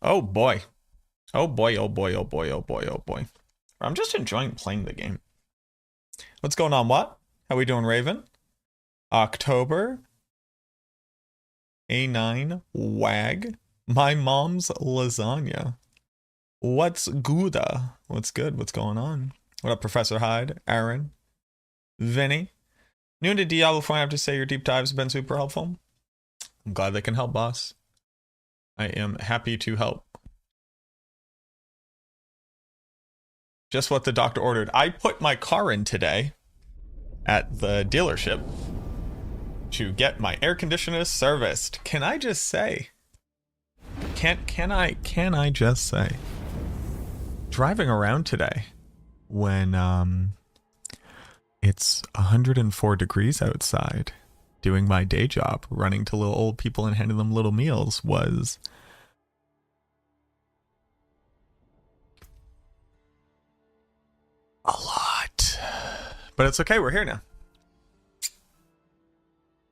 Oh boy. Oh boy, oh boy, oh boy, oh boy, oh boy. I'm just enjoying playing the game. What's going on, what? How we doing, Raven? October. A9. Wag. My mom's lasagna. What's Gouda? What's good? What's going on? What up, Professor Hyde? Aaron? Vinny? New to Diablo 4, I have to say your deep dives have been super helpful. I'm glad they can help, boss. I am happy to help. Just what the doctor ordered. I put my car in today at the dealership to get my air conditioner serviced. Can I just say? Can I just say? Driving around today when it's 104 degrees outside, doing my day job, running to little old people and handing them little meals was a lot. But it's okay, we're here now. I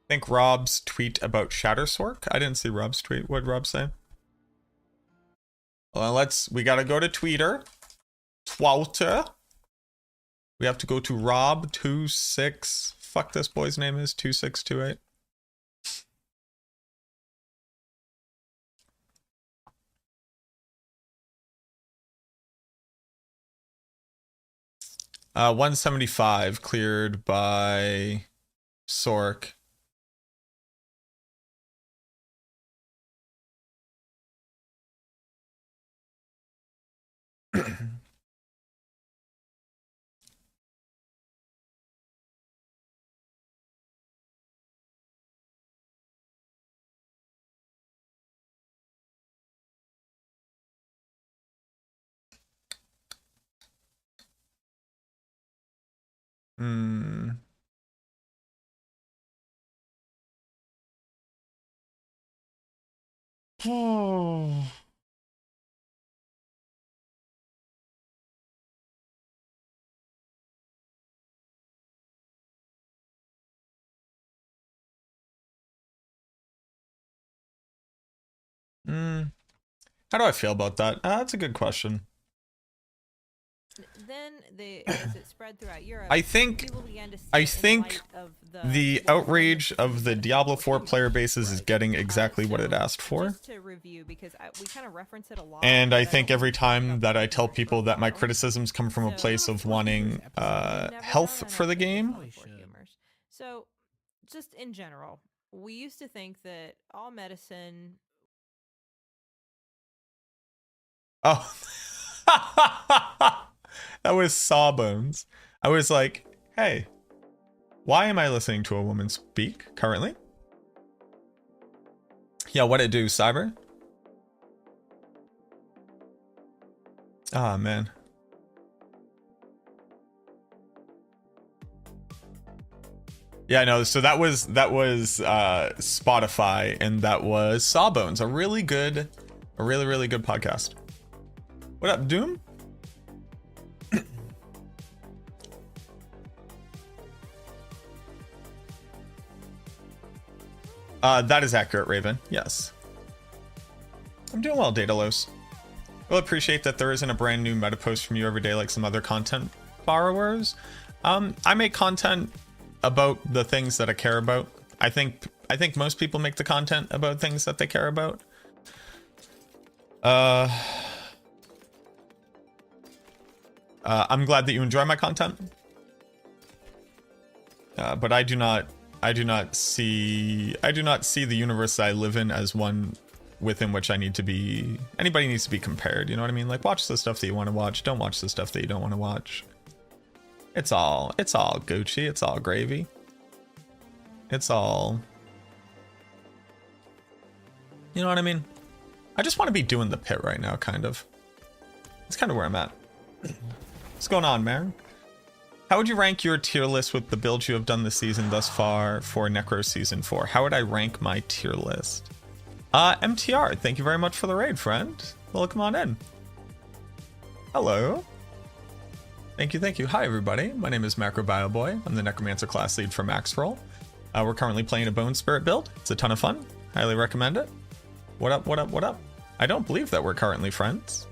think Rob's tweet about Shattersork. I didn't see Rob's tweet. What did Rob say? Well, we gotta go to Twitter. Twalter. We have to go to Rob26. Fuck this boy's name is 2628. Uh, 175 cleared by Sork. Hmm. Oh. How do I feel about that? That's a good question. Then as it spread throughout Europe, I think the outrage of the Diablo 4 player bases is getting exactly what it asked for. Just to review, because we kind of reference it a lot. And I think every time that I tell people that my criticisms come from a place of wanting health for the game. So, just in general, we used to think that all medicine. Oh. That was Sawbones. I was like, hey, why am I listening to a woman speak currently? Yeah, what it do, Cyber? Ah, man. Yeah, no, so that was Spotify, and that was Sawbones, a really good podcast. What up, Doom? That is accurate, Raven. Yes. I'm doing well, Daedalus. We'll appreciate that there isn't a brand new meta post from you every day like some other content borrowers. I make content about the things that I care about. I think most people make the content about things that they care about. I'm glad that you enjoy my content. But I do not see the universe I live in as one within which I need to be. Anybody needs to be compared, you know what I mean? Like, watch the stuff that you want to watch, don't watch the stuff that you don't want to watch. It's all Gucci, it's all gravy. It's all, you know what I mean? I just want to be doing the pit right now, kind of. It's kind of where I'm at. What's going on, man? How would you rank your tier list with the builds you have done this season thus far for Necro Season 4? How would I rank my tier list? MTR, thank you very much for the raid, friend. Welcome on in. Hello. Thank you. Hi, everybody. My name is MacroBioBoy. I'm the Necromancer class lead for Maxroll. We're currently playing a Bone Spirit build. It's a ton of fun. Highly recommend it. What up, what up, what up? I don't believe that we're currently friends.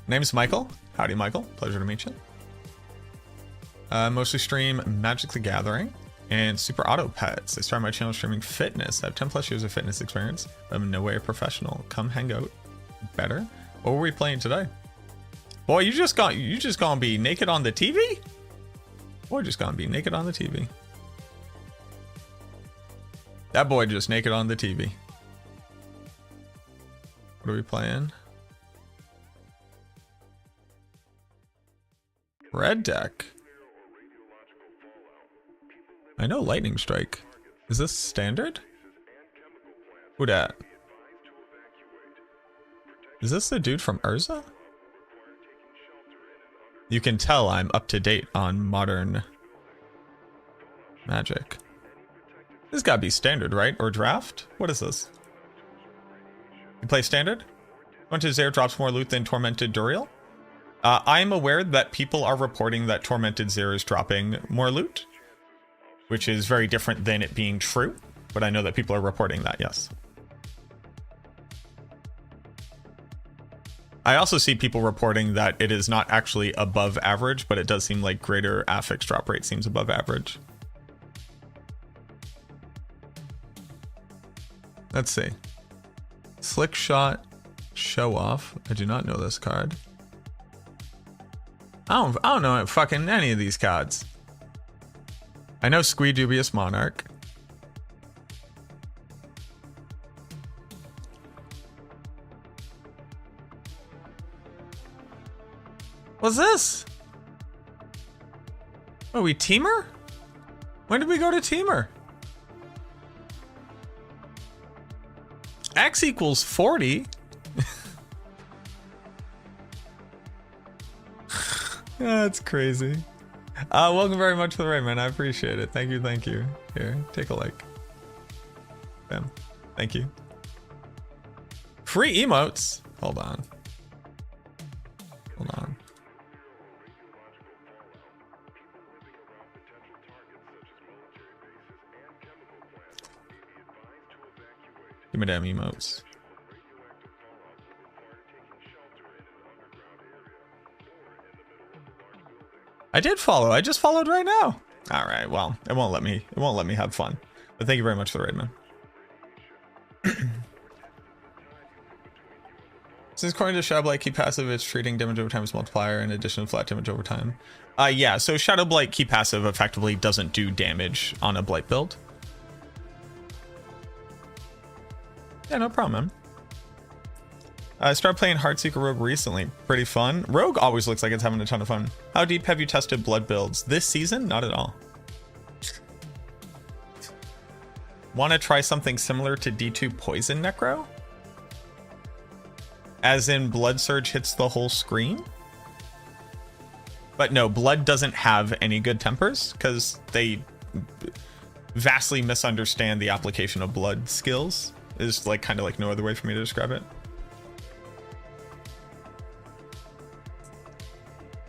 Name's Michael. Howdy, Michael. Pleasure to meet you. Mostly stream Magic the Gathering and Super Auto Pets. I started my channel streaming fitness. I have 10 plus years of fitness experience. I'm in no way a professional. Come hang out. Better. What were we playing today? Boy, you just gonna be naked on the TV? Boy, just gonna be naked on the TV. That boy just naked on the TV. What are we playing? Red deck. I know Lightning Strike. Is this standard? Who dat? Is this the dude from Urza? You can tell I'm up to date on modern Magic. This gotta be standard, right? Or draft? What is this? You play standard? Tormented Zare drops more loot than Tormented Duriel? I am aware that people are reporting that Tormented Zare is dropping more loot, which is very different than it being true, but I know that people are reporting that, yes. I also see people reporting that it is not actually above average, but it does seem like greater affix drop rate seems above average. Let's see. Slick Shot Show Off. I do not know this card. I don't know fucking any of these cards. I know Squee Dubious Monarch. What's this? Are we Teamer? When did we go to Teamer? X equals 40. That's crazy. Welcome very much for the raid, man. I appreciate it. Thank you, thank you. Here, take a like. Bam. Thank you. Free emotes. Hold on. Hold on. Give me damn emotes. I did follow. I just followed right now. All right. Well, it won't let me have fun. But thank you very much for the raid, man. Since according to Shadow Blight, key passive, it's treating damage over time as multiplier in addition to flat damage over time. Yeah, so Shadow Blight key passive effectively doesn't do damage on a Blight build. Yeah, no problem, man. I started playing Heartseeker Rogue recently. Pretty fun. Rogue always looks like it's having a ton of fun. How deep have you tested blood builds? This season? Not at all. Want to try something similar to D2 Poison Necro? As in Blood Surge hits the whole screen? But no, Blood doesn't have any good tempers because they vastly misunderstand the application of Blood skills. Is like kind of like no other way for me to describe it.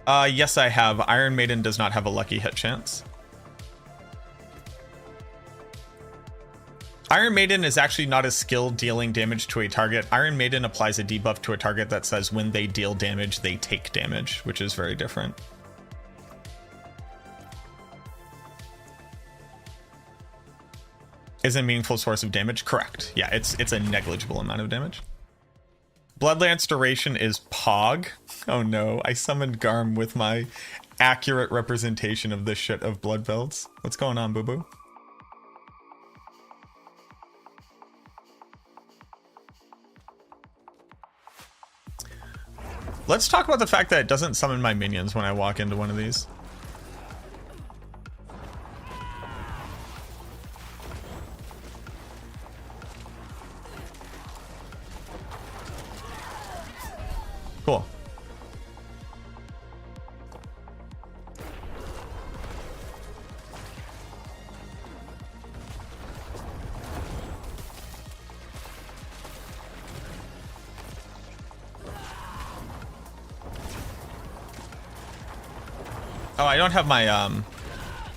Yes, I have. Iron Maiden does not have a lucky hit chance. Iron Maiden is actually not a skill dealing damage to a target. Iron Maiden applies a debuff to a target that says when they deal damage, they take damage, which is very different. Is a meaningful source of damage? Correct. Yeah, it's a negligible amount of damage. Bloodlance duration is Pog. Oh no, I summoned Garm with my accurate representation of this shit of blood belts. What's going on, boo boo? Let's talk about the fact that it doesn't summon my minions when I walk into one of these. Cool. Oh, I don't have my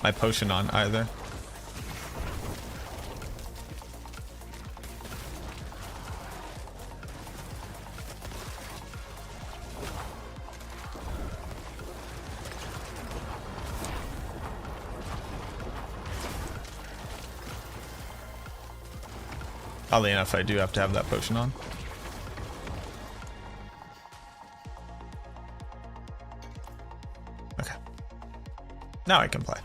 my potion on either. Oddly enough, I do have to have that potion on. Okay. Now I can play.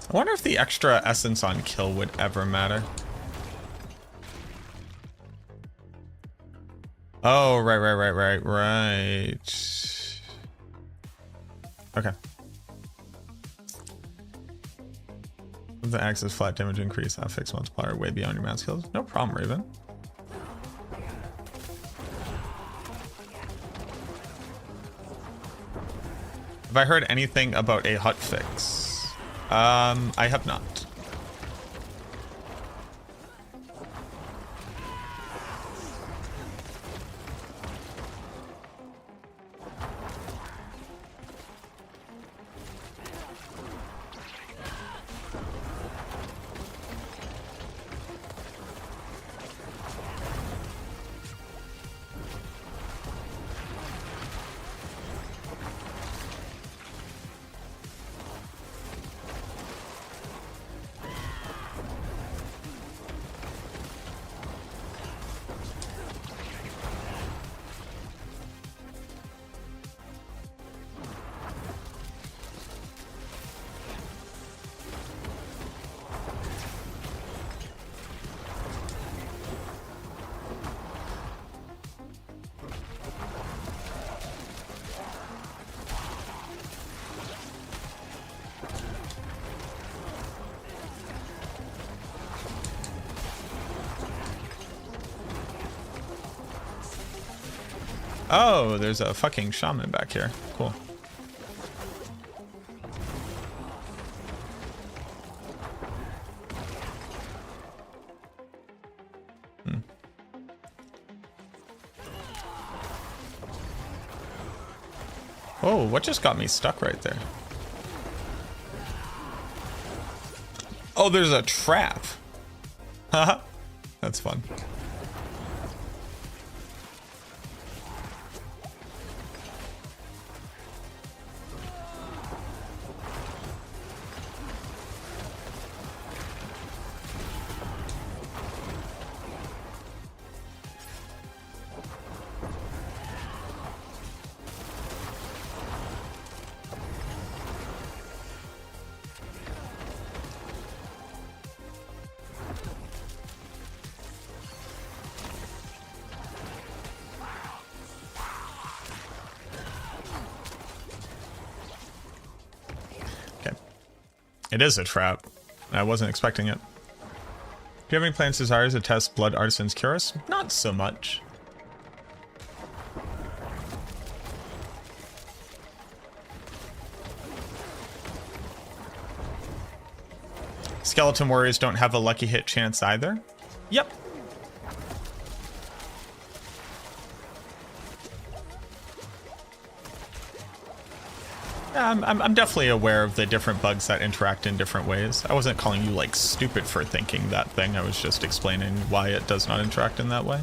I wonder if the extra essence on kill would ever matter. Oh, right. Okay. The axis flat damage increase, affix multiplier way beyond your mouse skills. No problem, Raven. Have I heard anything about a hot fix? I have not. Oh, there's a fucking shaman back here. Cool. Oh, what just got me stuck right there? Oh, there's a trap. Haha. That's fun. It is a trap. I wasn't expecting it. Do you have any plans, desires to test Blood Artisan's Cures? Not so much. Skeleton Warriors don't have a lucky hit chance either? Yep. Yeah, I'm definitely aware of the different bugs that interact in different ways. I wasn't calling you, like, stupid for thinking that thing. I was just explaining why it does not interact in that way.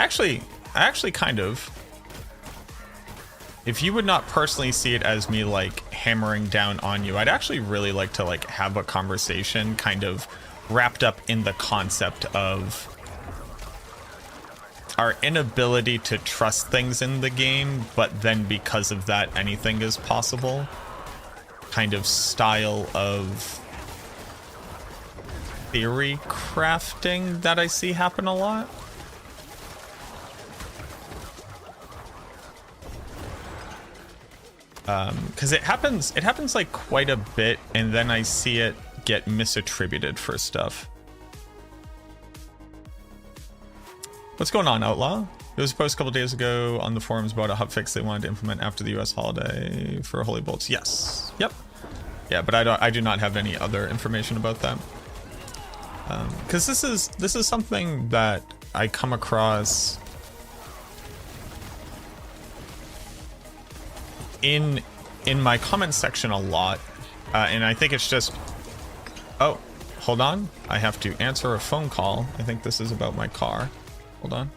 Actually, kind of. If you would not personally see it as me like hammering down on you, I'd actually really like to like have a conversation kind of wrapped up in the concept of our inability to trust things in the game, but then because of that, anything is possible. Kind of style of theory crafting that I see happen a lot. Because it happens like quite a bit, and then I see it get misattributed for stuff. What's going on, Outlaw? There was a post a couple days ago on the forums about a hotfix they wanted to implement after the US holiday for Holy Bolts. Yes. Yep. Yeah, but I do not have any other information about that. Because this is something that I come across in my comment section a lot, and I think it's just, oh, hold on, I have to answer a phone call. I think this is about my car. Hold on.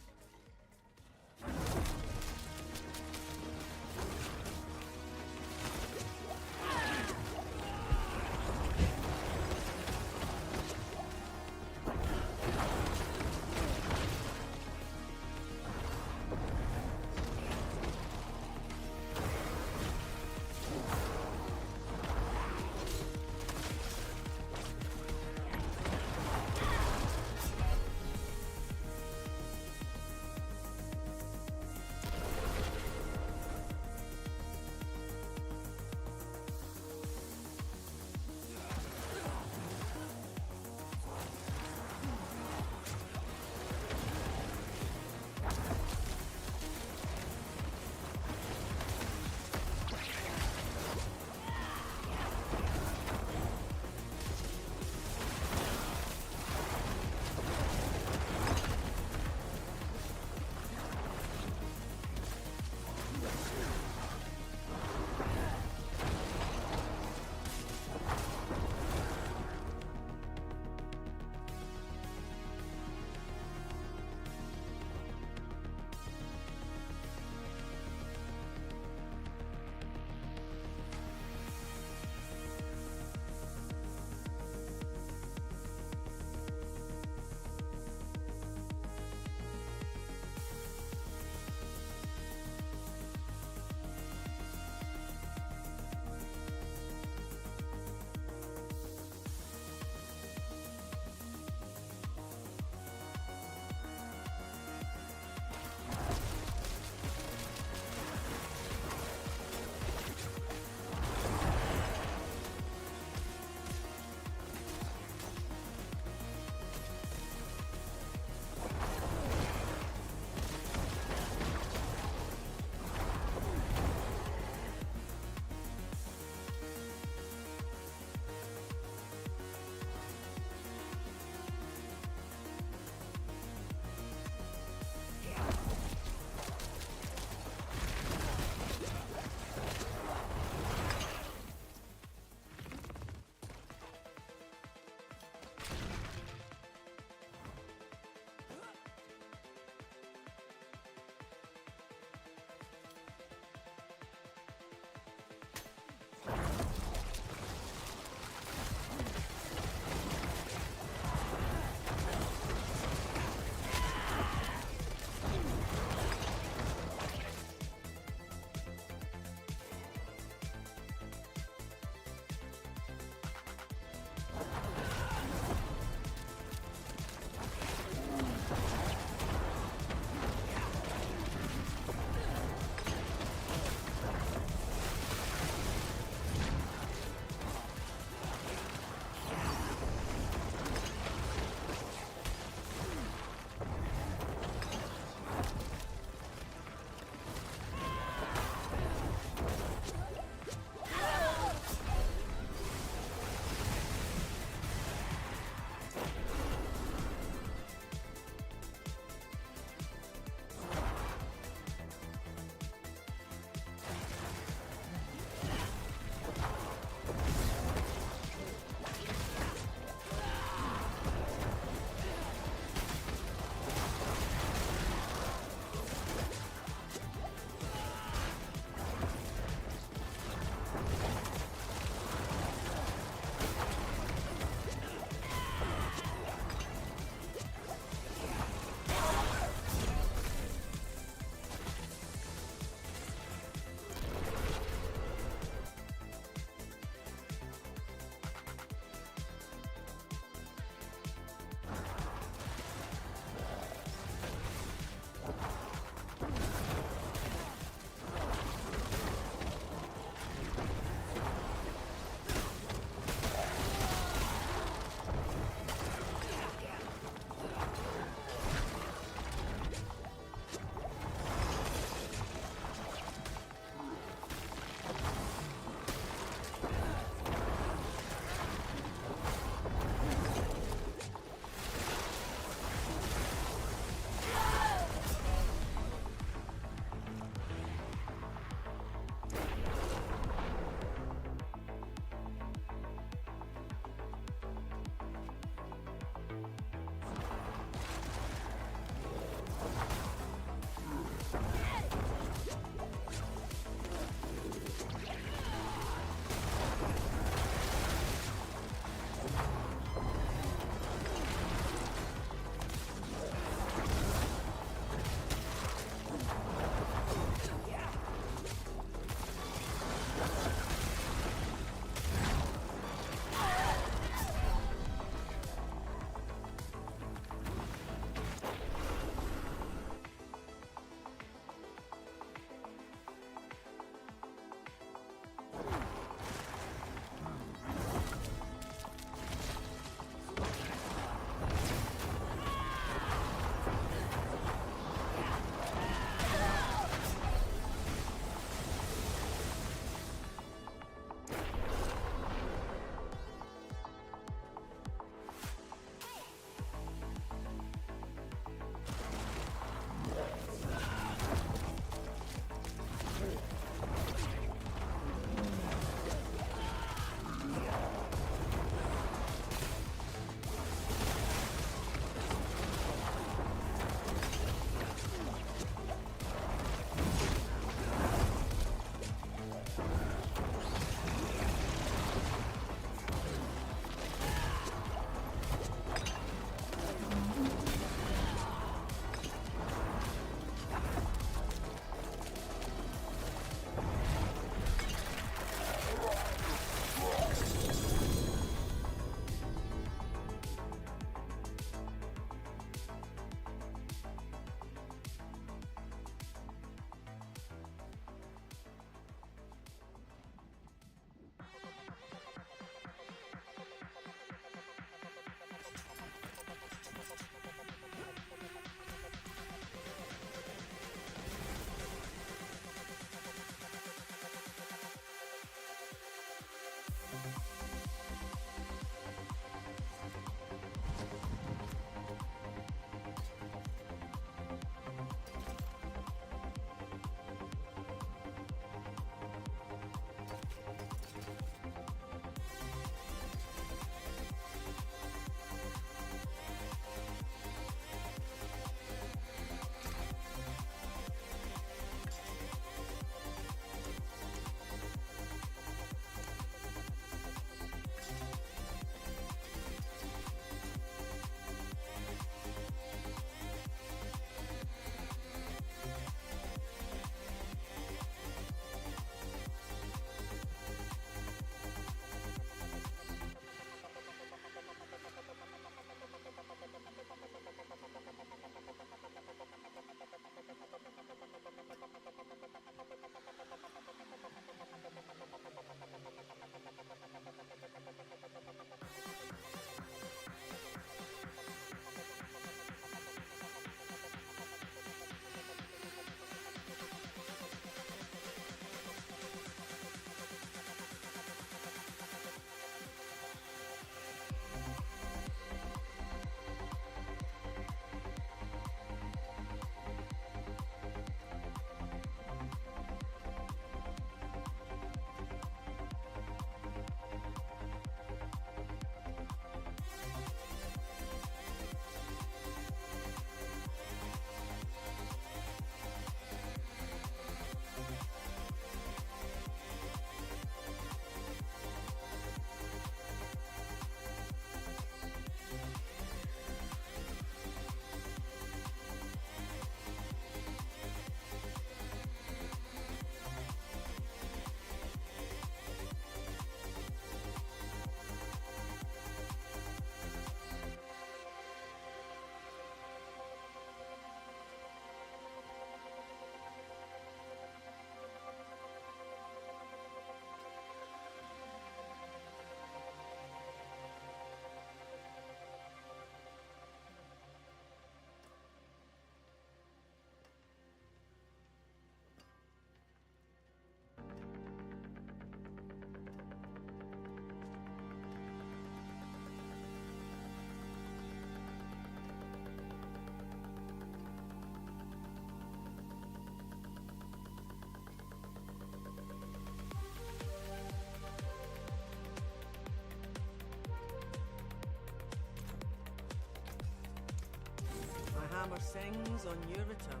Silver sings on your return.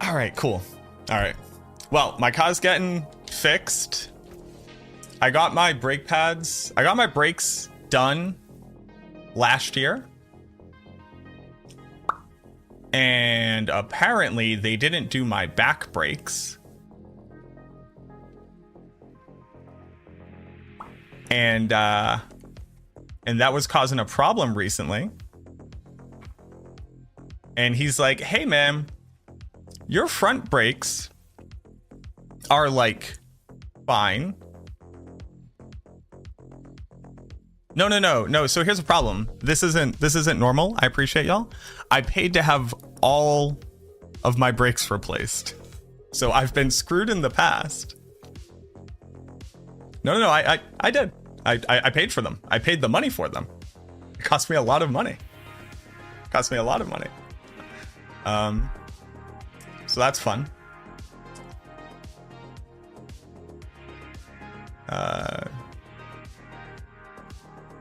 All right, cool. All right. Well, my car's getting fixed. I got my brake pads. I got my brakes done last year. And apparently they didn't do my back brakes. And that was causing a problem recently. And he's like, "Hey man, your front brakes are like fine." No. So here's the problem. This isn't normal. I appreciate y'all. I paid to have all of my brakes replaced. So I've been screwed in the past. No, I did. I paid for them. I paid the money for them. It cost me a lot of money. So that's fun.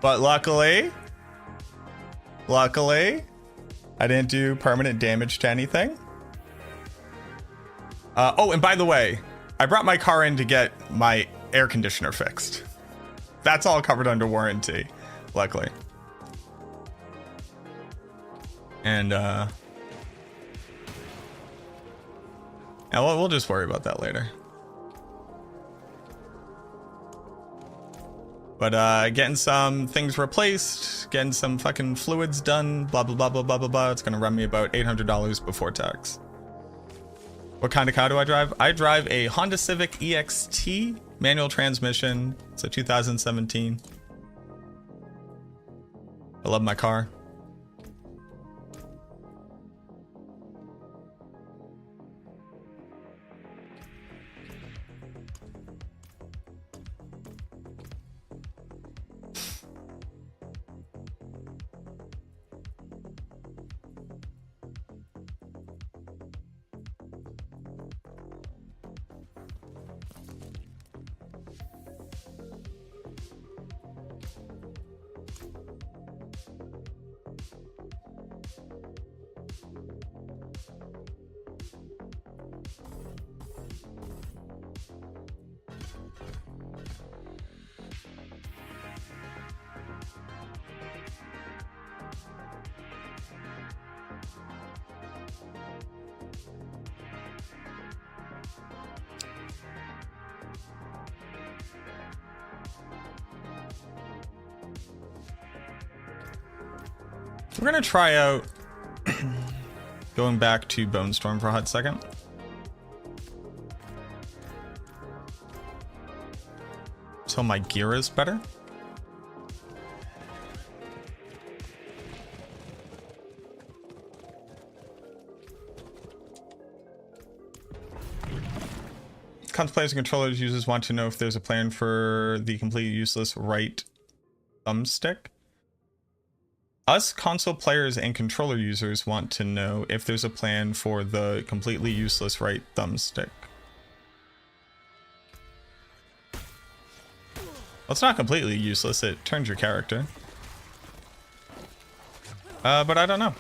But luckily, I didn't do permanent damage to anything. Oh, and by the way, I brought my car in to get my air conditioner fixed. That's all covered under warranty, luckily. And yeah, we'll just worry about that later. But getting some things replaced, getting some fucking fluids done, blah, blah, blah, blah, blah, blah, blah. It's going to run me about $800 before tax. What kind of car do I drive? I drive a Honda Civic EXT manual transmission. It's a 2017. I love my car. We're gonna try out going back to Bone Storm for a hot second. Until my gear is better. Contemplators and controllers users want to know if there's a plan for the completely useless right thumbstick. Us console players and controller users want to know if there's a plan for the completely useless right thumbstick. Well, it's not completely useless, it turns your character. But I don't know.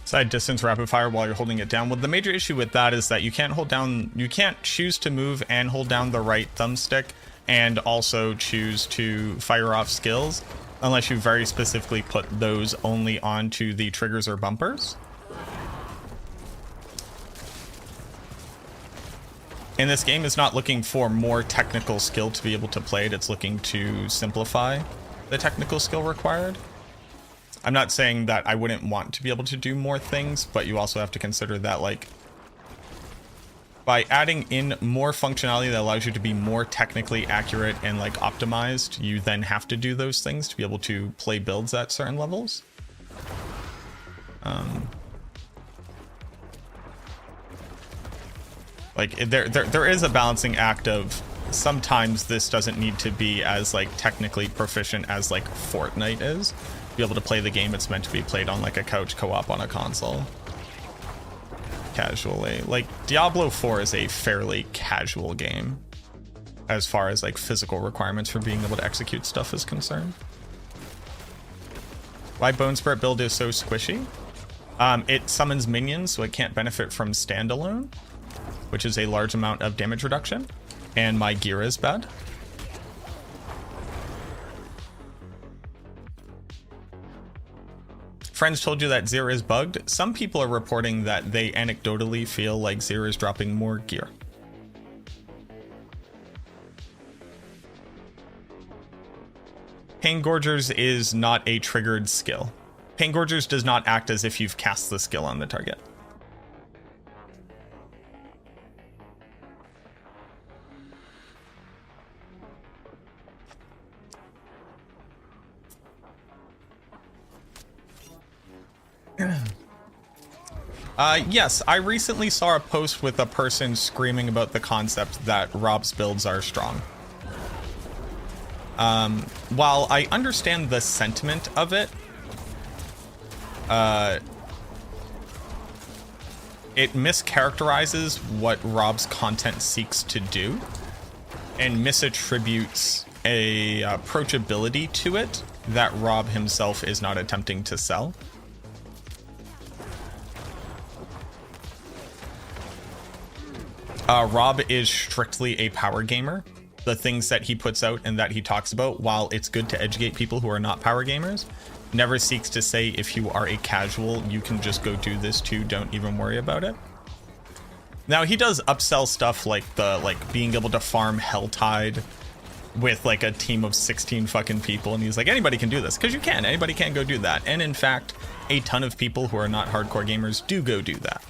Side distance rapid fire while you're holding it down. Well, the major issue with that is that you can't choose to move and hold down the right thumbstick and also choose to fire off skills unless you very specifically put those only onto the triggers or bumpers. And this game is not looking for more technical skill to be able to play it, it's looking to simplify the technical skill required. I'm not saying that I wouldn't want to be able to do more things, but you also have to consider that, like, by adding in more functionality that allows you to be more technically accurate and, like, optimized, you then have to do those things to be able to play builds at certain levels. Like, there is a balancing act of sometimes this doesn't need to be as, like, technically proficient as, like, Fortnite is. Be able to play the game it's meant to be played on, like a couch co-op on a console casually. Like, Diablo 4 is a fairly casual game as far as, like, physical requirements for being able to execute stuff is concerned. Why Bone Spirit build is so squishy? It summons minions, so it can't benefit from standalone, which is a large amount of damage reduction. And my gear is bad. Friends told you that Zir is bugged. Some people are reporting that they anecdotally feel like Zir is dropping more gear. Pain Gorgers is not a triggered skill. Pain Gorgers does not act as if you've cast the skill on the target. Yes, I recently saw a post with a person screaming about the concept that Rob's builds are strong. While I understand the sentiment of it, it mischaracterizes what Rob's content seeks to do and misattributes a approachability to it that Rob himself is not attempting to sell. Rob is strictly a power gamer. The things that he puts out and that he talks about, while it's good to educate people who are not power gamers, never seeks to say if you are a casual, you can just go do this too, don't even worry about it. Now he does upsell stuff like being able to farm Helltide with like a team of 16 fucking people, and he's like, anybody can do this, because you can, anybody can go do that. And in fact, a ton of people who are not hardcore gamers do go do that.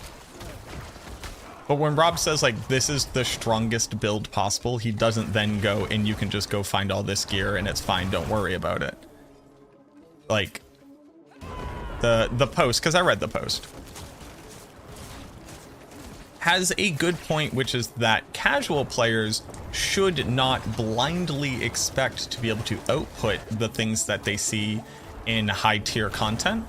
But when Rob says like this is the strongest build possible, he doesn't then go and you can just go find all this gear and it's fine, don't worry about it. Like the post, because I read the post, has a good point, which is that casual players should not blindly expect to be able to output the things that they see in high tier content,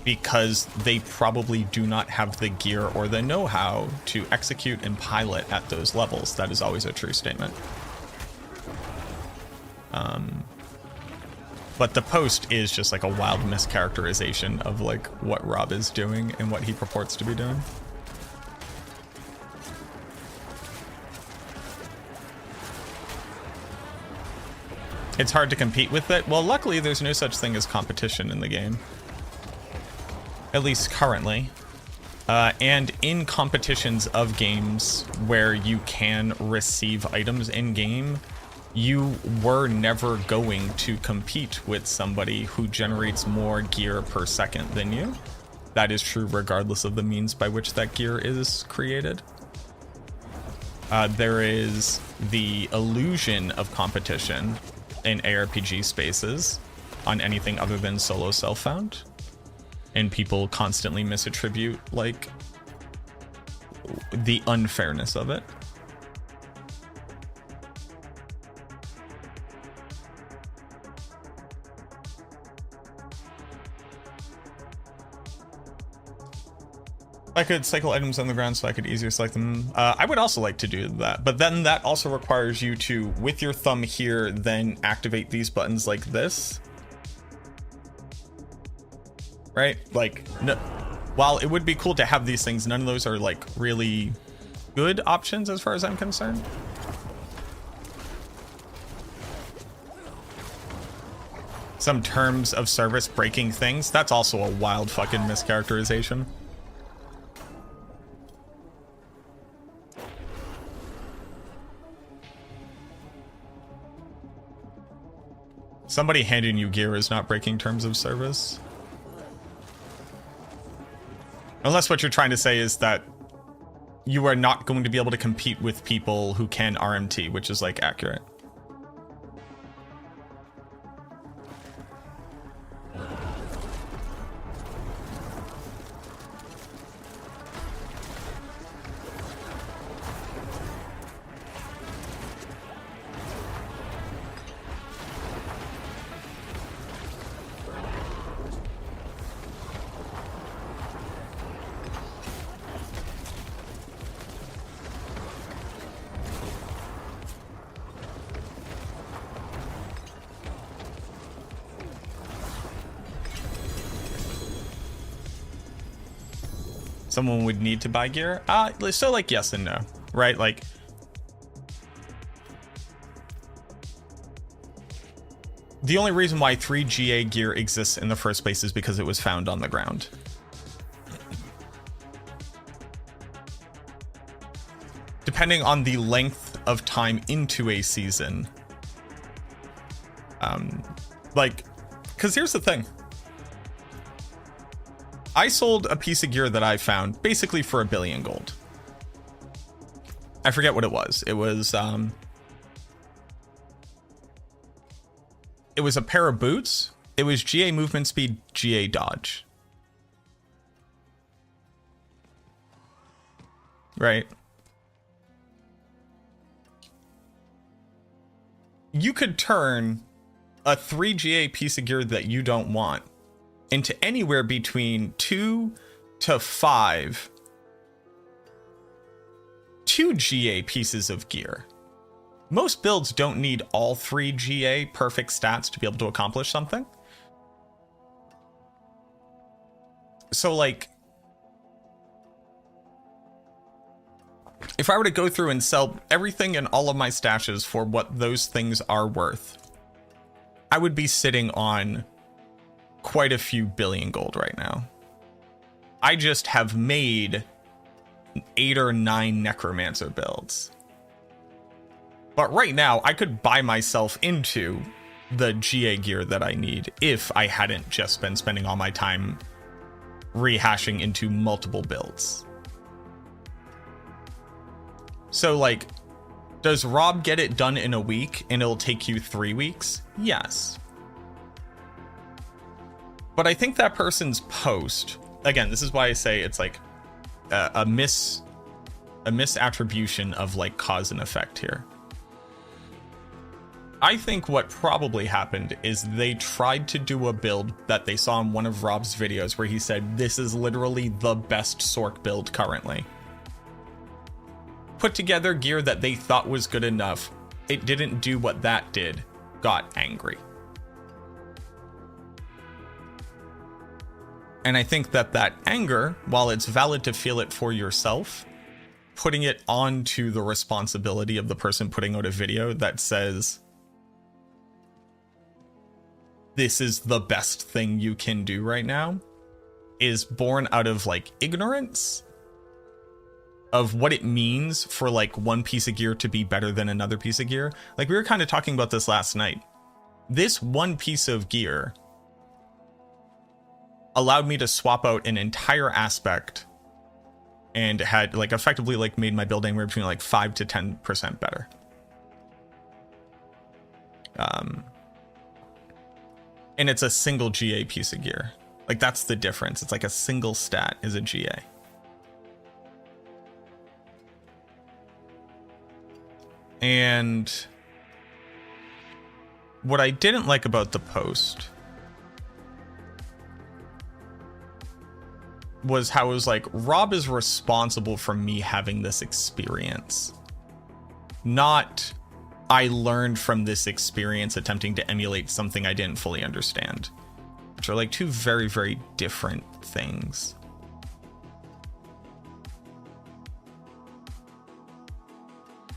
because they probably do not have the gear or the know-how to execute and pilot at those levels. That is always a true statement. But the post is just like a wild mischaracterization of like what Rob is doing and what he purports to be doing. It's hard to compete with it. Well, luckily there's no such thing as competition in the game. At least currently. And in competitions of games where you can receive items in game, you were never going to compete with somebody who generates more gear per second than you. That is true regardless of the means by which that gear is created. There is the illusion of competition in ARPG spaces on anything other than solo self-found. And people constantly misattribute like the unfairness of it. I could cycle items on the ground so I could easier select them. I would also like to do that, but then that also requires you to, with your thumb here, then activate these buttons like this. Right? Like, no, while it would be cool to have these things, none of those are like really good options as far as I'm concerned. Some terms of service breaking things, that's also a wild fucking mischaracterization. Somebody handing you gear is not breaking terms of service. Unless what you're trying to say is that you are not going to be able to compete with people who can RMT, which is like accurate. someone would need to buy gear. So like yes and no, right? Like the only reason why 3 GA gear exists in the first place is because it was found on the ground. Depending on the length of time into a season, like, because here's the thing. I sold a piece of gear that I found basically for 1 billion gold. I forget what it was. It was a pair of boots. It was GA movement speed, GA dodge. Right? You could turn a 3 GA piece of gear that you don't want into anywhere between 2 to 5 2 GA pieces of gear. Most builds don't need all 3 GA perfect stats to be able to accomplish something. So like, if I were to go through and sell everything in all of my stashes for what those things are worth, I would be sitting on quite a few billion gold right now. I just have made 8 or 9 necromancer builds. But right now, I could buy myself into the GA gear that I need if I hadn't just been spending all my time rehashing into multiple builds. So like, does Rob get it done in a week and it'll take you 3 weeks? Yes. But I think that person's post, again, this is why I say it's like a misattribution of like cause and effect here. I think what probably happened is they tried to do a build that they saw in one of Rob's videos where he said, this is literally the best Sorc build currently. Put together gear that they thought was good enough. It didn't do what that did. Got angry. And I think that anger, while it's valid to feel it for yourself, putting it onto the responsibility of the person putting out a video that says, this is the best thing you can do right now, is born out of like ignorance of what it means for like one piece of gear to be better than another piece of gear. Like we were kind of talking about this last night. This one piece of gear allowed me to swap out an entire aspect and had like effectively like made my build anywhere between like 5 to 10% better. And it's a single GA piece of gear. Like that's the difference. It's like a single stat is a GA. And what I didn't like about the post was how it was like, Rob is responsible for me having this experience. Not, I learned from this experience attempting to emulate something I didn't fully understand. Which are like two very, very different things.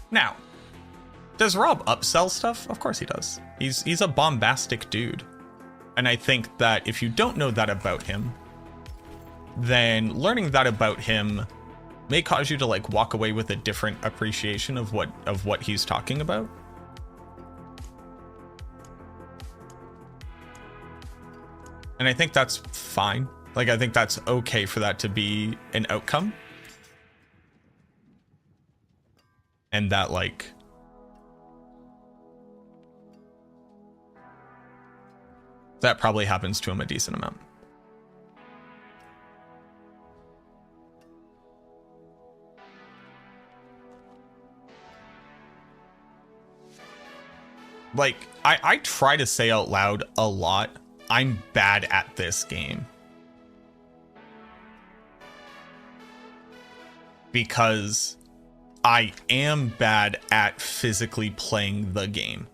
Now, does Rob upsell stuff? Of course he does. He's a bombastic dude. And I think that if you don't know that about him, then learning that about him may cause you to like walk away with a different appreciation of what he's talking about. And I think that's fine. Like I think that's okay for that to be an outcome. And that like that probably happens to him a decent amount. Like, I try to say out loud a lot, I'm bad at this game. Because I am bad at physically playing the game.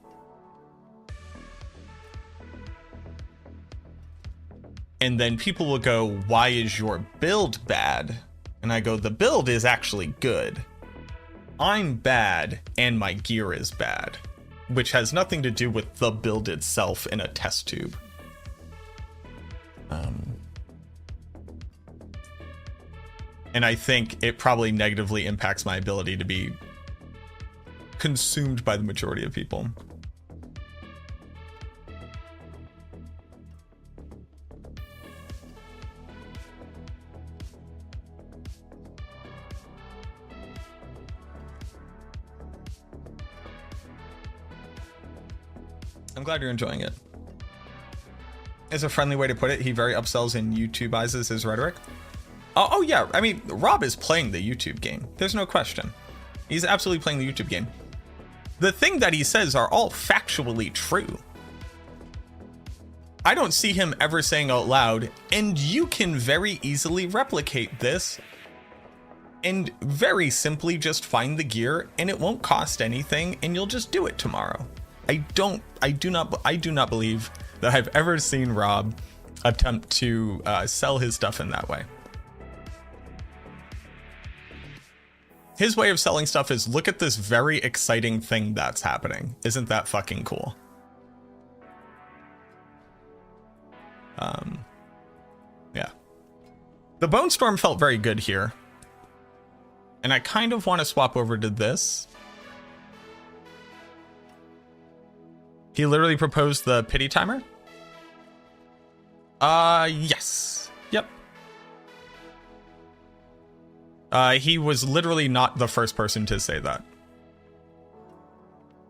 And then people will go, why is your build bad? And I go, the build is actually good. I'm bad and my gear is bad, which has nothing to do with the build itself in a test tube. And I think it probably negatively impacts my ability to be consumed by the majority of people. I'm glad you're enjoying it. Is a friendly way to put it. He very upsells and YouTubeizes his rhetoric. Oh yeah, I mean, Rob is playing the YouTube game. There's no question. He's absolutely playing the YouTube game. The thing that he says are all factually true. I don't see him ever saying out loud, and you can very easily replicate this and very simply just find the gear and it won't cost anything and you'll just do it tomorrow. I do not believe that I've ever seen Rob attempt to sell his stuff in that way. His way of selling stuff is, look at this very exciting thing that's happening. Isn't that fucking cool? Yeah. The Bone Storm felt very good here. And I kind of want to swap over to this. He literally proposed the pity timer? Yes. Yep. He was literally not the first person to say that.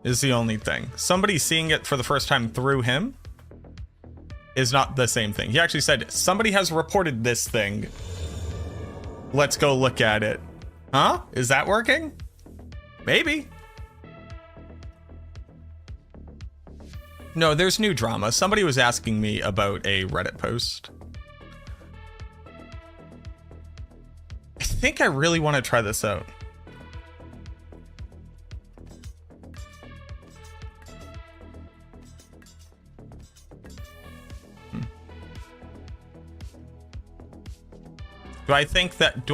Is the only thing. Somebody seeing it for the first time through him is not the same thing. He actually said, somebody has reported this thing. Let's go look at it. Huh? Is that working? Maybe. No, there's new drama. Somebody was asking me about a Reddit post. I think I really want to try this out. Do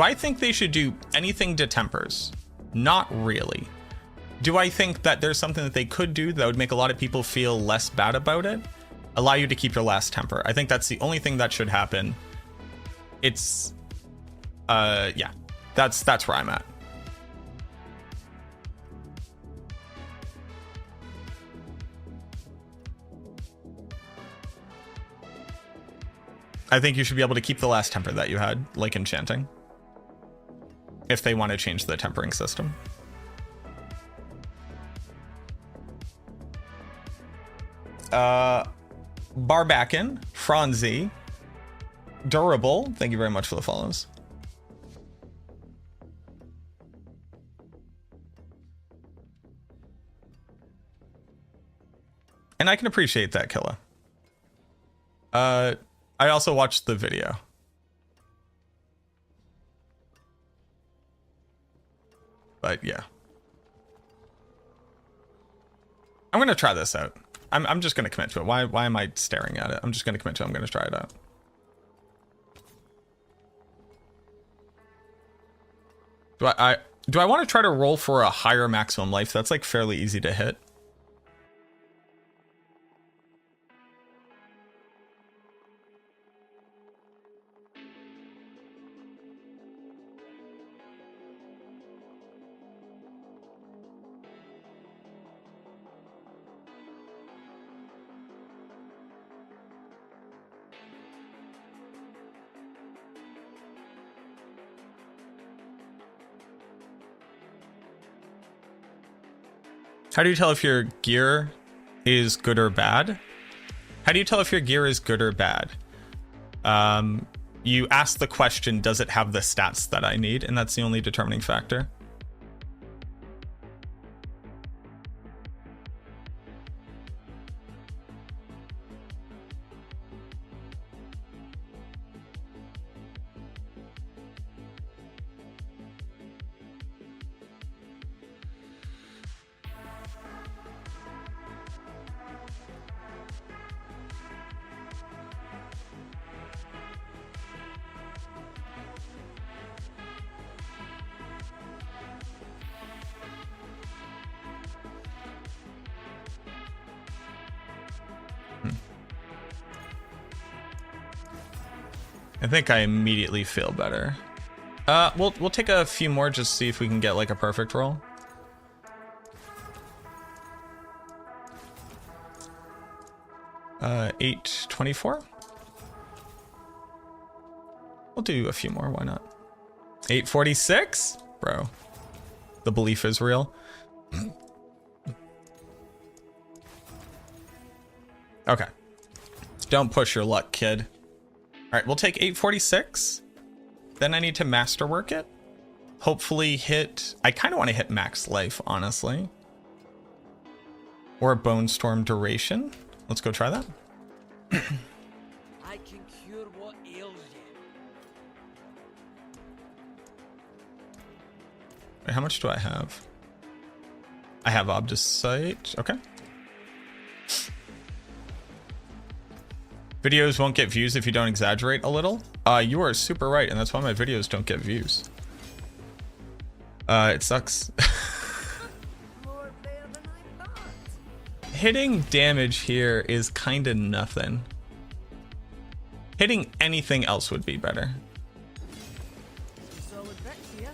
I think they should do anything to tempers? Not really. Do I think that there's something that they could do that would make a lot of people feel less bad about it? Allow you to keep your last temper. I think that's the only thing that should happen. It's yeah. That's where I'm at. I think you should be able to keep the last temper that you had, like enchanting. If they want to change the tempering system. Barbacken, Franzi, Durable, thank you very much for the follows. And I can appreciate that, Killa. I also watched the video. But yeah. I'm gonna try this out. I'm just gonna commit to it. Why am I staring at it? I'm just gonna commit to it. I'm gonna try it out. Do I want to try to roll for a higher maximum life? That's like fairly easy to hit. How do you tell if your gear is good or bad? How do you tell if your gear is good or bad? You ask the question, does it have the stats that I need? And that's the only determining factor. I think I immediately feel better. We'll take a few more just to see if we can get like a perfect roll. Uh, 824. We'll do a few more. Why not? 846, bro. The belief is real. Okay. Don't push your luck, kid. All right, we'll take 846. Then I need to masterwork it. Hopefully hit... I kind of want to hit max life, honestly. Or Bone Storm duration. Let's go try that. I can cure what ails you. Wait, how much do I have? I have Obdusite. Okay. Videos won't get views if you don't exaggerate a little. You are super right, and that's why my videos don't get views. It sucks. More fair than I thought. Hitting damage here is kind of nothing. Hitting anything else would be better. Solid bricks here.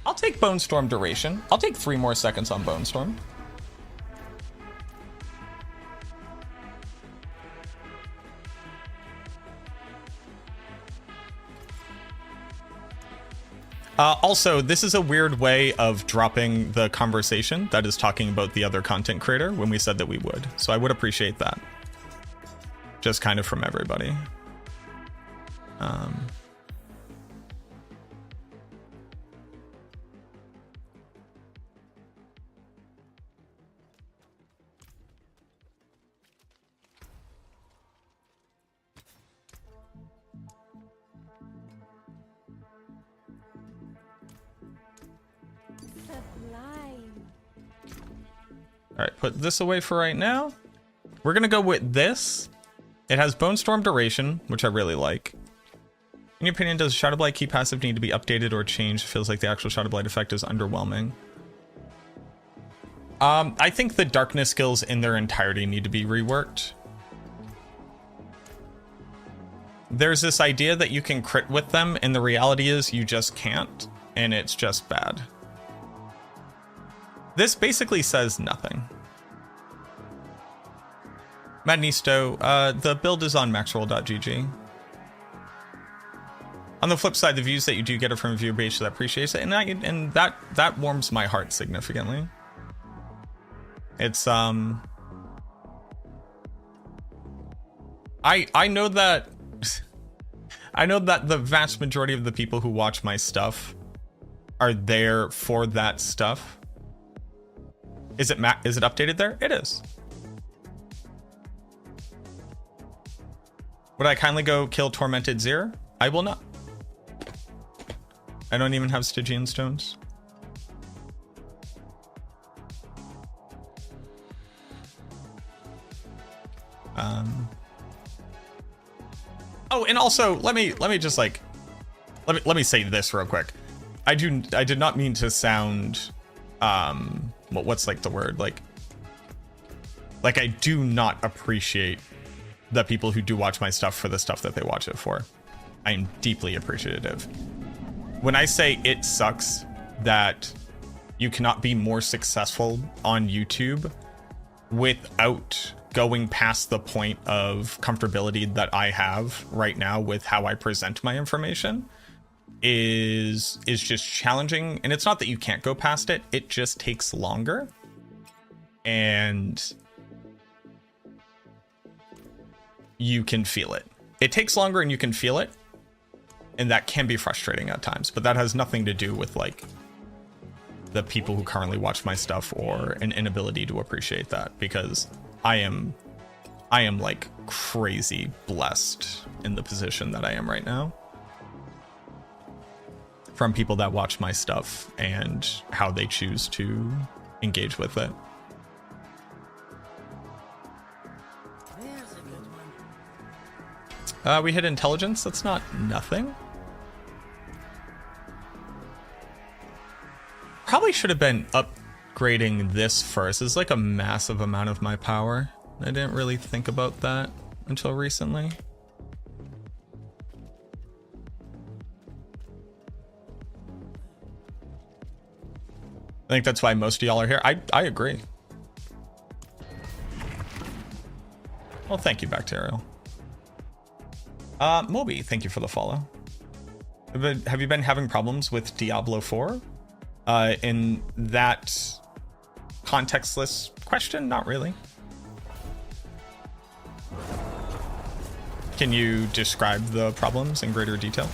I'll take Bone Storm duration. I'll take 3 more seconds on Bone Storm. Also, this is a weird way of dropping the conversation that is talking about the other content creator when we said that we would. So I would appreciate that. Just kind of from everybody. All right, put this away for right now. We're gonna go with this. It has Bone Storm duration, which I really like. In your opinion, does Shadow Blight key passive need to be updated or changed? It feels like the actual Shadow Blight effect is underwhelming. I think the darkness skills in their entirety need to be reworked. There's this idea that you can crit with them, and the reality is you just can't, and it's just bad. This basically says nothing. Madnisto, the build is on maxroll.gg. On the flip side, the views that you do get from a viewer base that appreciates it, and that warms my heart significantly. It's I know that I know that the vast majority of the people who watch my stuff are there for that stuff. Is it updated there? It is. Would I kindly go kill Tormented Zir? I will not. I don't even have Stygian stones. Oh, and also let me just like let me say this real quick. I did not mean to sound what's like the word, like I do not appreciate the people who do watch my stuff for the stuff that they watch it for. I am deeply appreciative. When I say it sucks that you cannot be more successful on YouTube without going past the point of comfortability that I have right now with how I present my information is just challenging. And it's not that you can't go past it, it just takes longer. And you can feel it. It takes longer and you can feel it. And that can be frustrating at times, but that has nothing to do with like the people who currently watch my stuff or an inability to appreciate that, because I am like crazy blessed in the position that I am right now from people that watch my stuff and how they choose to engage with it. There's a good one. We hit intelligence. That's not nothing. Probably should have been upgrading this first. It's like a massive amount of my power. I didn't really think about that until recently. I think that's why most of y'all are here. I agree. Well, thank you, Bacterial. Moby, thank you for the follow. Have you been having problems with Diablo 4? In that contextless question? Not really. Can you describe the problems in greater detail?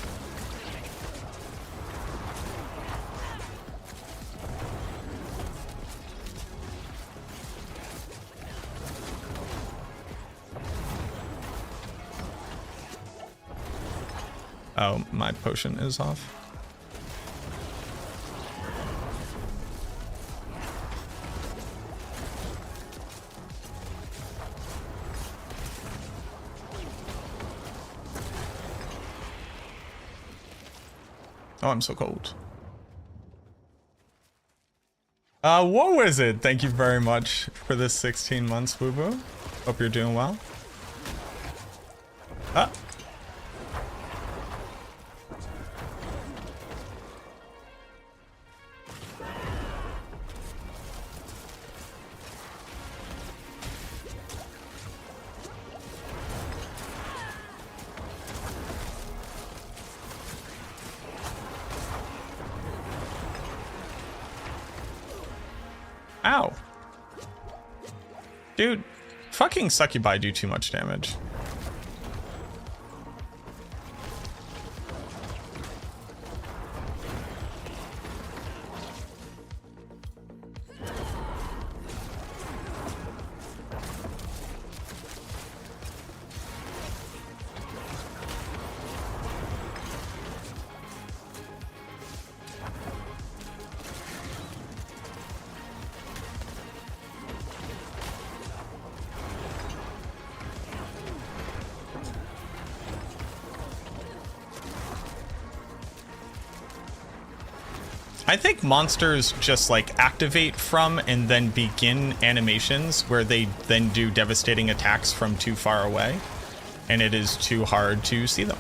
Oh, my potion is off. Oh, I'm so cold. What was it? Thank you very much for this 16 months, Boo Boo. Hope you're doing well. Ah. Ow. Dude, fucking succubi do too much damage. I think monsters just like activate from and then begin animations where they then do devastating attacks from too far away, and it is too hard to see them.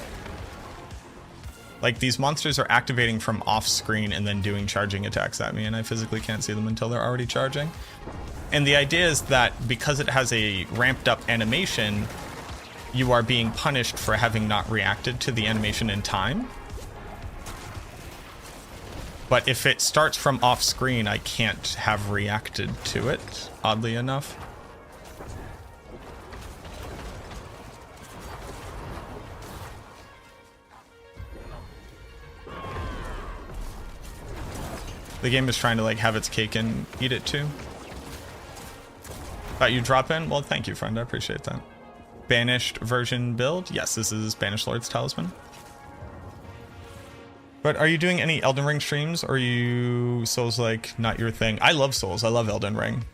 Like, these monsters are activating from off screen and then doing charging attacks at me, and I physically can't see them until they're already charging. And the idea is that because it has a ramped up animation, you are being punished for having not reacted to the animation in time. But if it starts from off screen, I can't have reacted to it, oddly enough. The game is trying to like have its cake and eat it too. Thought you drop in? Well, thank you, friend. I appreciate that. Banished version build? Yes, this is Banished Lord's Talisman. But are you doing any Elden Ring streams, or are you Souls like not your thing? I love Souls. I love Elden Ring.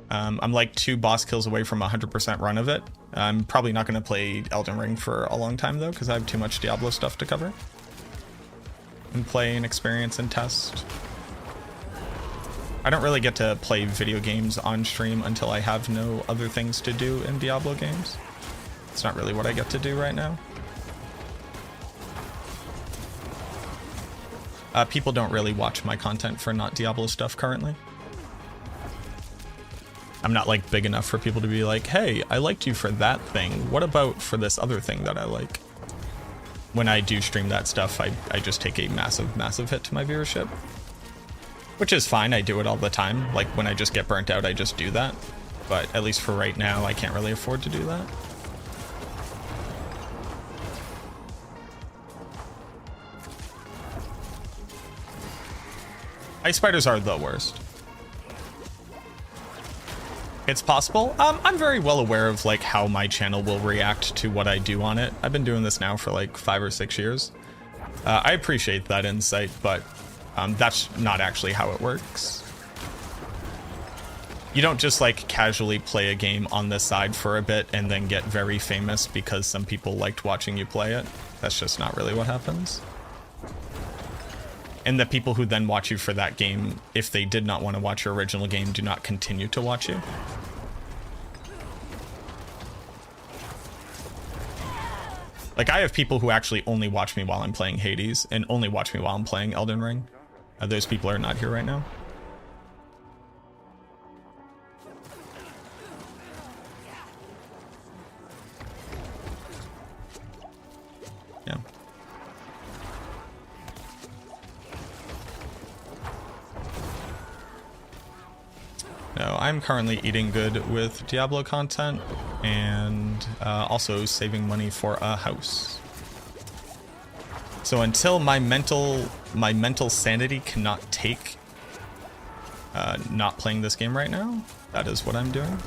I'm like 2 boss kills away from 100% run of it. I'm probably not going to play Elden Ring for a long time though, because I have too much Diablo stuff to cover and play and experience and test. I don't really get to play video games on stream until I have no other things to do in Diablo games. It's not really what I get to do right now. People don't really watch my content for not Diablo stuff currently. I'm not like big enough for people to be like, hey, I liked you for that thing. What about for this other thing that I like? When I do stream that stuff, I just take a massive, massive hit to my viewership. Which is fine, I do it all the time. Like when I just get burnt out, I just do that. But at least for right now, I can't really afford to do that. Ice spiders are the worst. It's possible. I'm very well aware of like how my channel will react to what I do on it. I've been doing this now for like 5 or 6 years. I appreciate that insight, but that's not actually how it works. You don't just like casually play a game on the side for a bit and then get very famous because some people liked watching you play it. That's just not really what happens. And the people who then watch you for that game, if they did not want to watch your original game, do not continue to watch you. Like, I have people who actually only watch me while I'm playing Hades and only watch me while I'm playing Elden Ring. Those people are not here right now. I'm currently eating good with Diablo content and also saving money for a house. So until my mental sanity cannot take not playing this game right now, that is what I'm doing.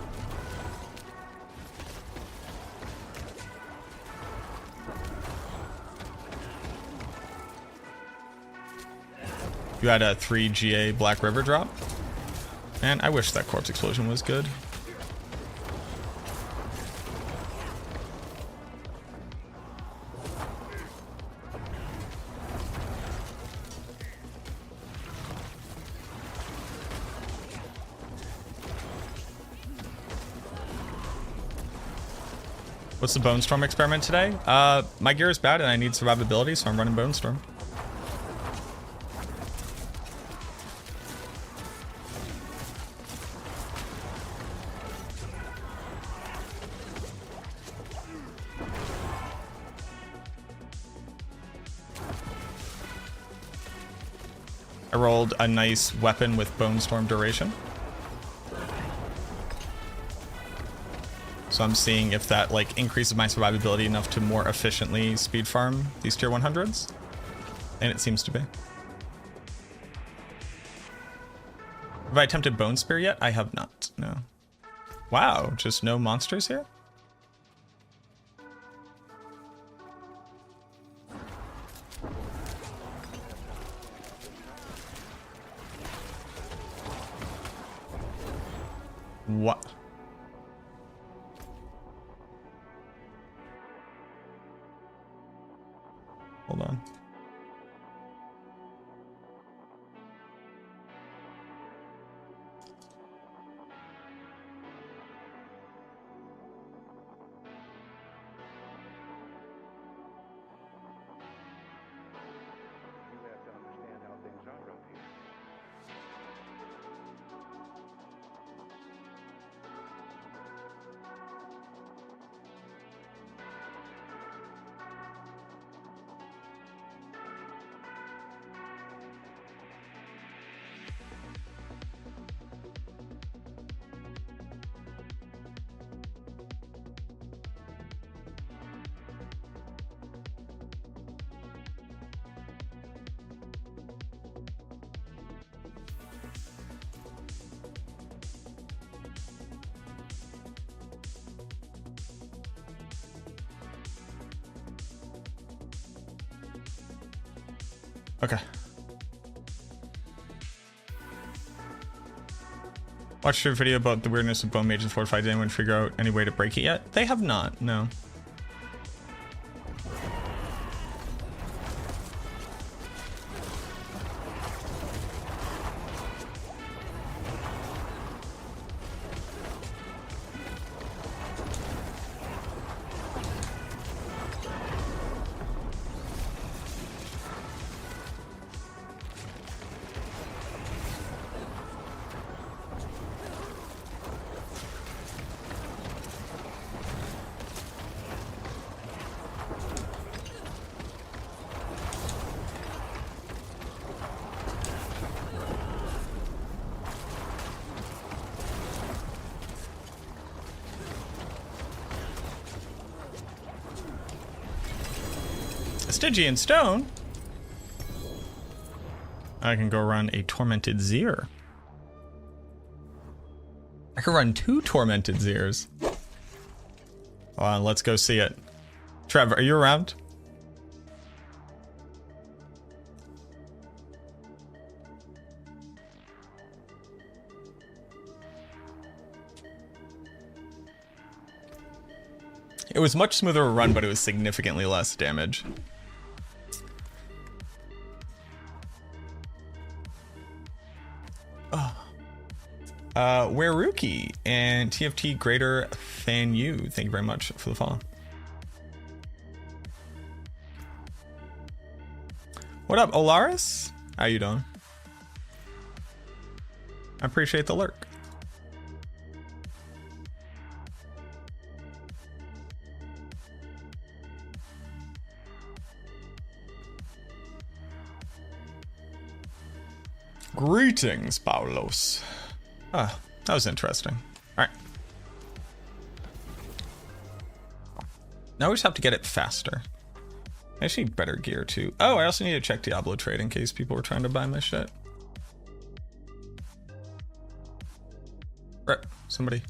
You had a 3 GA Black River drop? Man, I wish that Corpse Explosion was good. What's the Bone Storm experiment today? My gear is bad and I need survivability, so I'm running Bone Storm. I rolled a nice weapon with Bone Storm duration. So I'm seeing if that like increases my survivability enough to more efficiently speed farm these tier 100s. And it seems to be. Have I attempted Bone Spear yet? I have not, no. Wow, just no monsters here? What? Hold on. Okay. Watched your video about the weirdness of Bone Mages Fortified. Did anyone figure out any way to break it yet? They have not, no. Stygian Stone? I can go run a Tormented Zir. I can run 2 Tormented Zirs. Hold on, let's go see it. Trevor, are you around? It was much smoother a run, but it was significantly less damage. Weruki and TFT Greater Fan You, thank you very much for the follow. What up, Olaris? How you doing? I appreciate the lurk. Greetings, Paulos. That was interesting. All right. Now we just have to get it faster. I actually need better gear too. Oh, I also need to check Diablo trade in case people were trying to buy my shit. Right, somebody.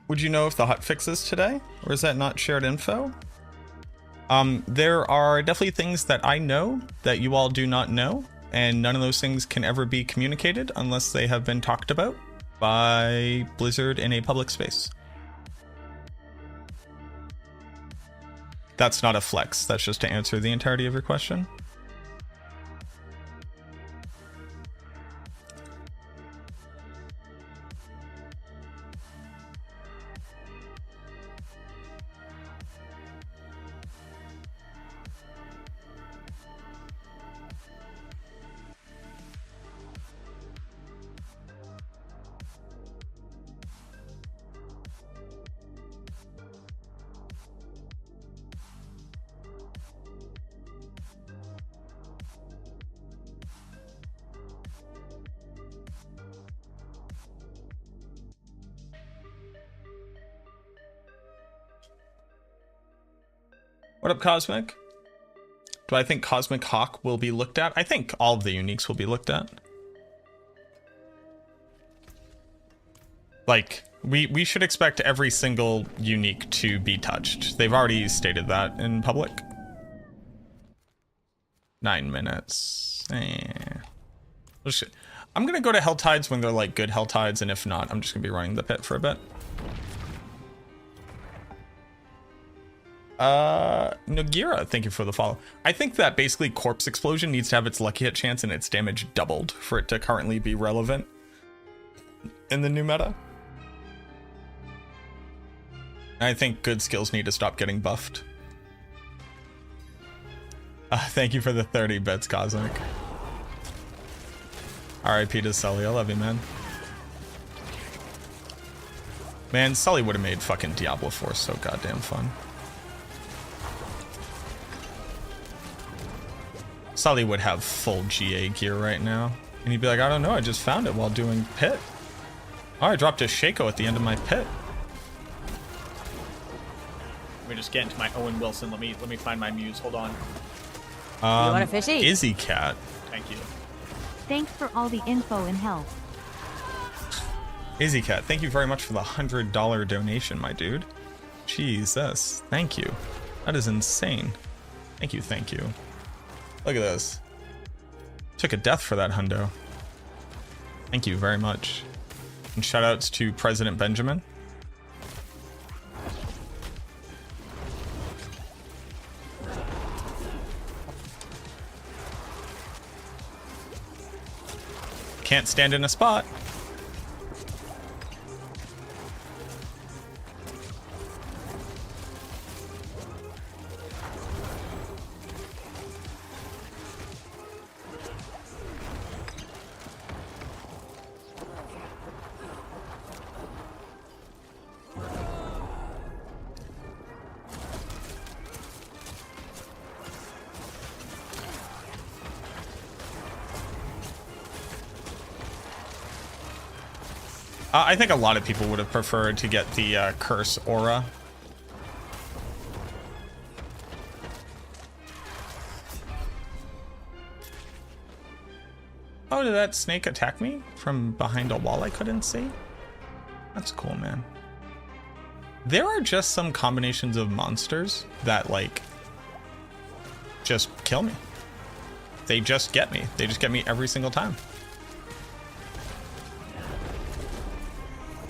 Would you know if the hot fixes today, or is that not shared info? There are definitely things that I know that you all do not know, and none of those things can ever be communicated unless they have been talked about by Blizzard in a public space. That's not a flex, that's just to answer the entirety of your question. What up, Cosmic? Do I think Cosmic Hawk will be looked at? I think all of the uniques will be looked at. Like, we should expect every single unique to be touched. They've already stated that in public. 9 minutes. I'm gonna go to Helltides when they're like good Helltides, and if not, I'm just gonna be running the pit for a bit. Nogira, thank you for the follow. I think that basically Corpse Explosion needs to have its lucky hit chance and its damage doubled for it to currently be relevant in the new meta. I think good skills need to stop getting buffed. Thank you for the 30 bits, Cosmic. RIP to Sully, I love you, man. Man, Sully would have made fucking Diablo 4 so goddamn fun. Sully would have full GA gear right now. And he'd be like, I don't know, I just found it while doing pit. Oh, I dropped a Shaco at the end of my pit. Let me just get into my Owen Wilson. Let me find my muse. Hold on. You want a fishy? Izzy Cat. Thank you. Thanks for all the info and help. Izzy Cat, thank you very much for the $100 donation, my dude. Jesus, thank you. That is insane. Thank you, thank you. Look at this. Took a death for that hundo. Thank you very much. And shout outs to President Benjamin. Can't stand in a spot. I think a lot of people would have preferred to get the Curse Aura. Oh, did that snake attack me from behind a wall I couldn't see? That's cool, man. There are just some combinations of monsters that, like, just kill me. They just get me. They just get me every single time.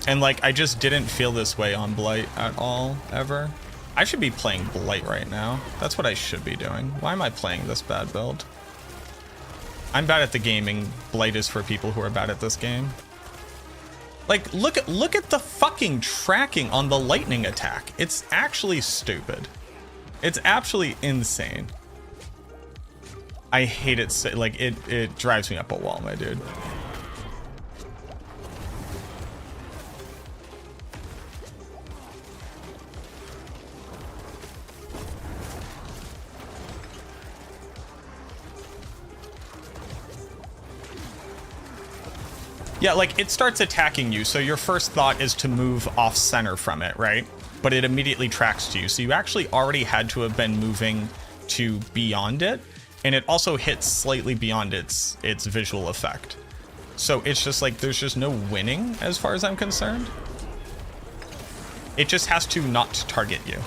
And, like, I just didn't feel this way on Blight at all, ever. I should be playing Blight right now. That's what I should be doing. Why am I playing this bad build? I'm bad at the gaming. Blight is for people who are bad at this game. Like, look at the fucking tracking on the lightning attack. It's actually stupid. It's absolutely insane. I hate it. Like, it drives me up a wall, my dude. Yeah, like, it starts attacking you, so your first thought is to move off center from it, right? But it immediately tracks to you, so you actually already had to have been moving to beyond it, and it also hits slightly beyond its visual effect. So it's just like, there's just no winning as far as I'm concerned. It just has to not target you.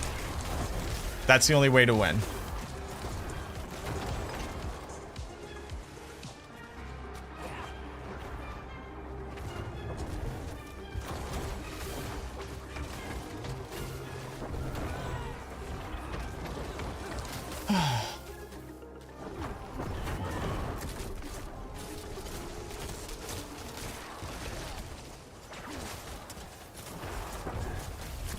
That's the only way to win.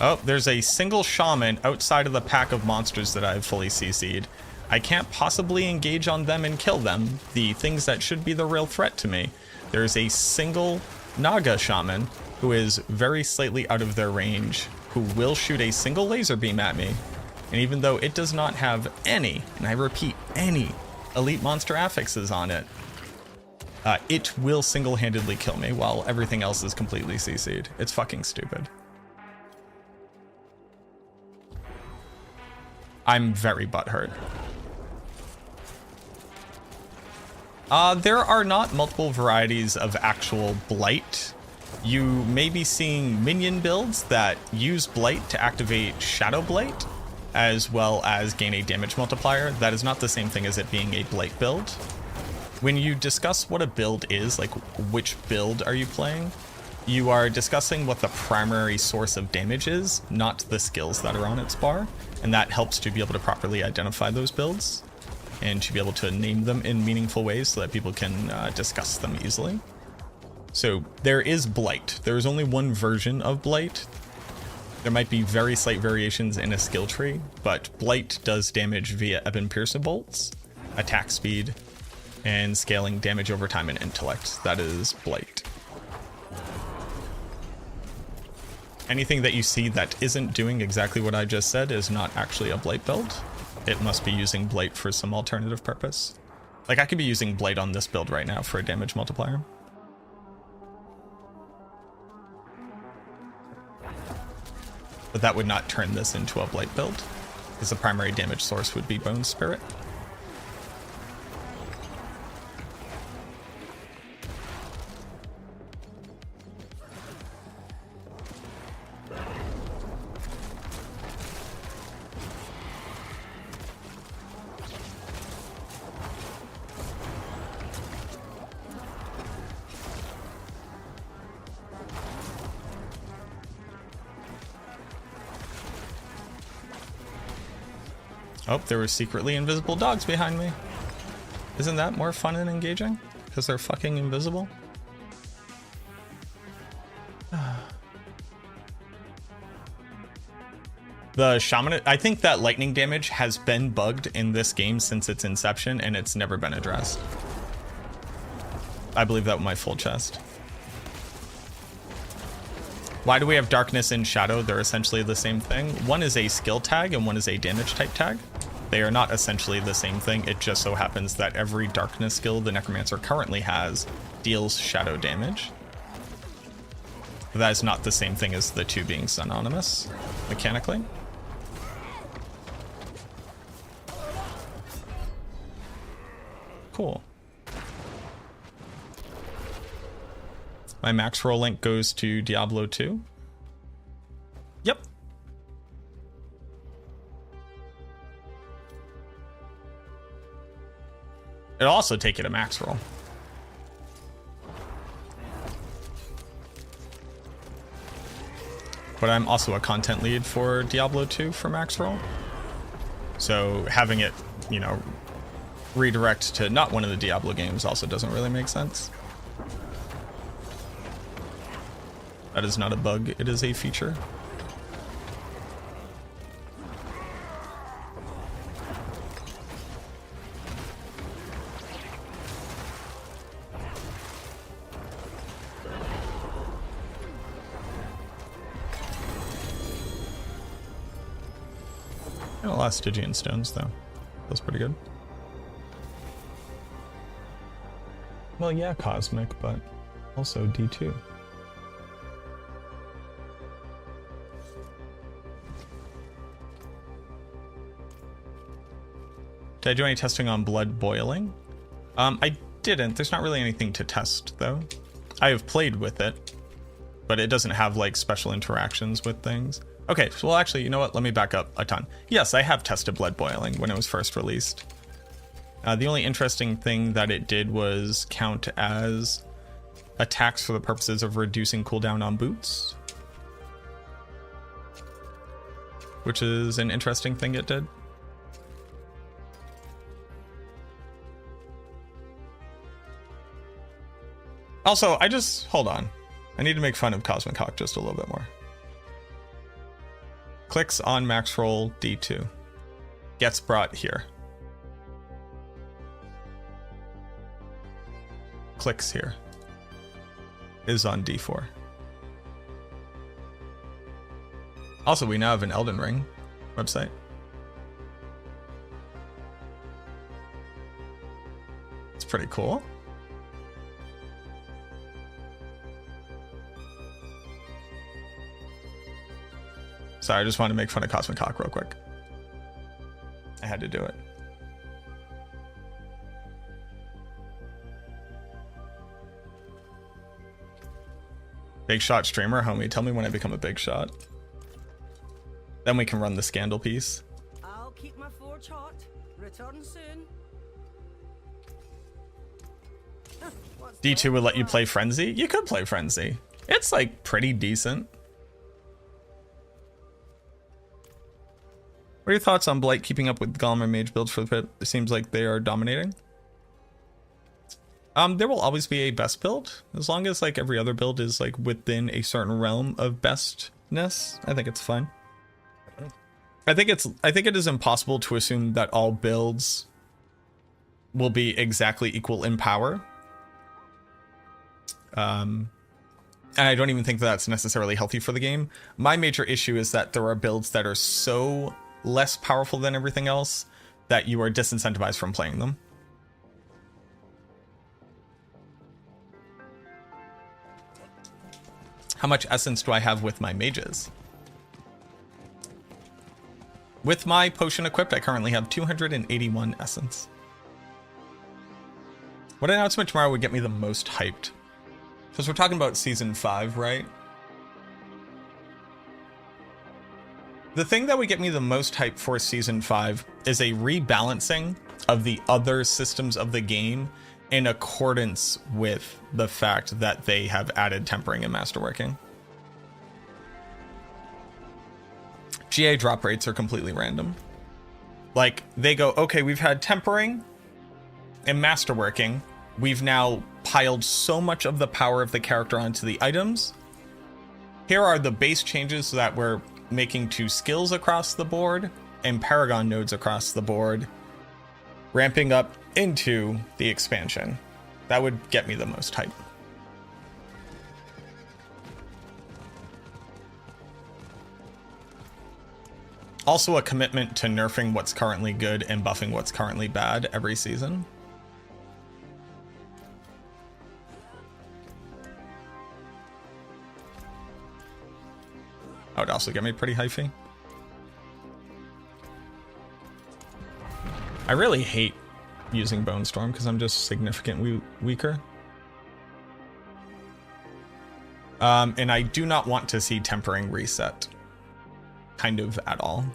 Oh, there's a single shaman outside of the pack of monsters that I've fully CC'd. I can't possibly engage on them and kill them, the things that should be the real threat to me. There's a single Naga shaman who is very slightly out of their range, who will shoot a single laser beam at me. And even though it does not have any, and I repeat, any elite monster affixes on it, it will single-handedly kill me while everything else is completely CC'd. It's fucking stupid. I'm very butthurt. There are not multiple varieties of actual Blight. You may be seeing minion builds that use Blight to activate Shadow Blight, as well as gain a damage multiplier. That is not the same thing as it being a Blight build. When you discuss what a build is, like which build are you playing, you are discussing what the primary source of damage is, not the skills that are on its bar. And that helps to be able to properly identify those builds and to be able to name them in meaningful ways so that people can discuss them easily. So there is Blight. There is only one version of Blight. There might be very slight variations in a skill tree, but Blight does damage via Ebon Piercer bolts, attack speed, and scaling damage over time and intellect. That is Blight. Anything that you see that isn't doing exactly what I just said is not actually a Blight build. It must be using Blight for some alternative purpose. Like, I could be using Blight on this build right now for a damage multiplier. But that would not turn this into a Blight build, because the primary damage source would be Bone Spirit. Oh, there were secretly invisible dogs behind me. Isn't that more fun and engaging? Because they're fucking invisible? The shaman, I think that lightning damage has been bugged in this game since its inception, and it's never been addressed. I believe that with my full chest. Why do we have darkness and shadow? They're essentially the same thing. One is a skill tag and one is a damage type tag. They are not essentially the same thing. It just so happens that every darkness skill the Necromancer currently has deals shadow damage. But that is not the same thing as the two being synonymous mechanically. Cool. My max roll link goes to Diablo 2. Yep. It'll also take you to max roll. But I'm also a content lead for Diablo 2 for max roll. So having it, you know, redirect to not one of the Diablo games also doesn't really make sense. That is not a bug, it is a feature. And a lot of Stygian stones though. Feels pretty good. Well, yeah, Cosmic, but also D2. Did I do any testing on blood boiling? I didn't. There's not really anything to test, though. I have played with it, but it doesn't have, like, special interactions with things. Okay, so, well, actually, you know what? Let me back up a ton. Yes, I have tested blood boiling when it was first released. The only interesting thing that it did was count as attacks for the purposes of reducing cooldown on boots, which is an interesting thing it did. Also, hold on. I need to make fun of Cosmic Hawk just a little bit more. Clicks on max roll D2. Gets brought here. Clicks here. Is on D4. Also, we now have an Elden Ring website. It's pretty cool. Sorry, I just wanted to make fun of Cosmic Hawk real quick. I had to do it. Big shot streamer, homie. Tell me when I become a big shot. Then we can run the scandal piece. I'll keep my forge hot. Return soon. D2 would let you play Frenzy? You could play Frenzy. It's like pretty decent. What are your thoughts on Blight keeping up with Golem and Mage builds for the pit? It seems like they are dominating. There will always be a best build. As long as like every other build is like within a certain realm of bestness, I think it's fine. I think it is impossible to assume that all builds will be exactly equal in power. And I don't even think that that's necessarily healthy for the game. My major issue is that there are builds that are so less powerful than everything else that you are disincentivized from playing them. How much essence do I have with my mages? With my potion equipped, I currently have 281 essence. What announcement tomorrow would get me the most hyped? Because we're talking about season 5, right? The thing that would get me the most hyped for season 5 is a rebalancing of the other systems of the game in accordance with the fact that they have added tempering and masterworking. GA drop rates are completely random. Like, they go, okay, we've had tempering and masterworking. We've now piled so much of the power of the character onto the items. Here are the base changes that we're making to skills across the board and Paragon nodes across the board, ramping up into the expansion. That would get me the most hype. Also a commitment to nerfing what's currently good and buffing what's currently bad every season. That would also get me pretty hyphy. I really hate using Bone Storm because I'm just significantly weaker. And I do not want to see tempering reset. Kind of at all.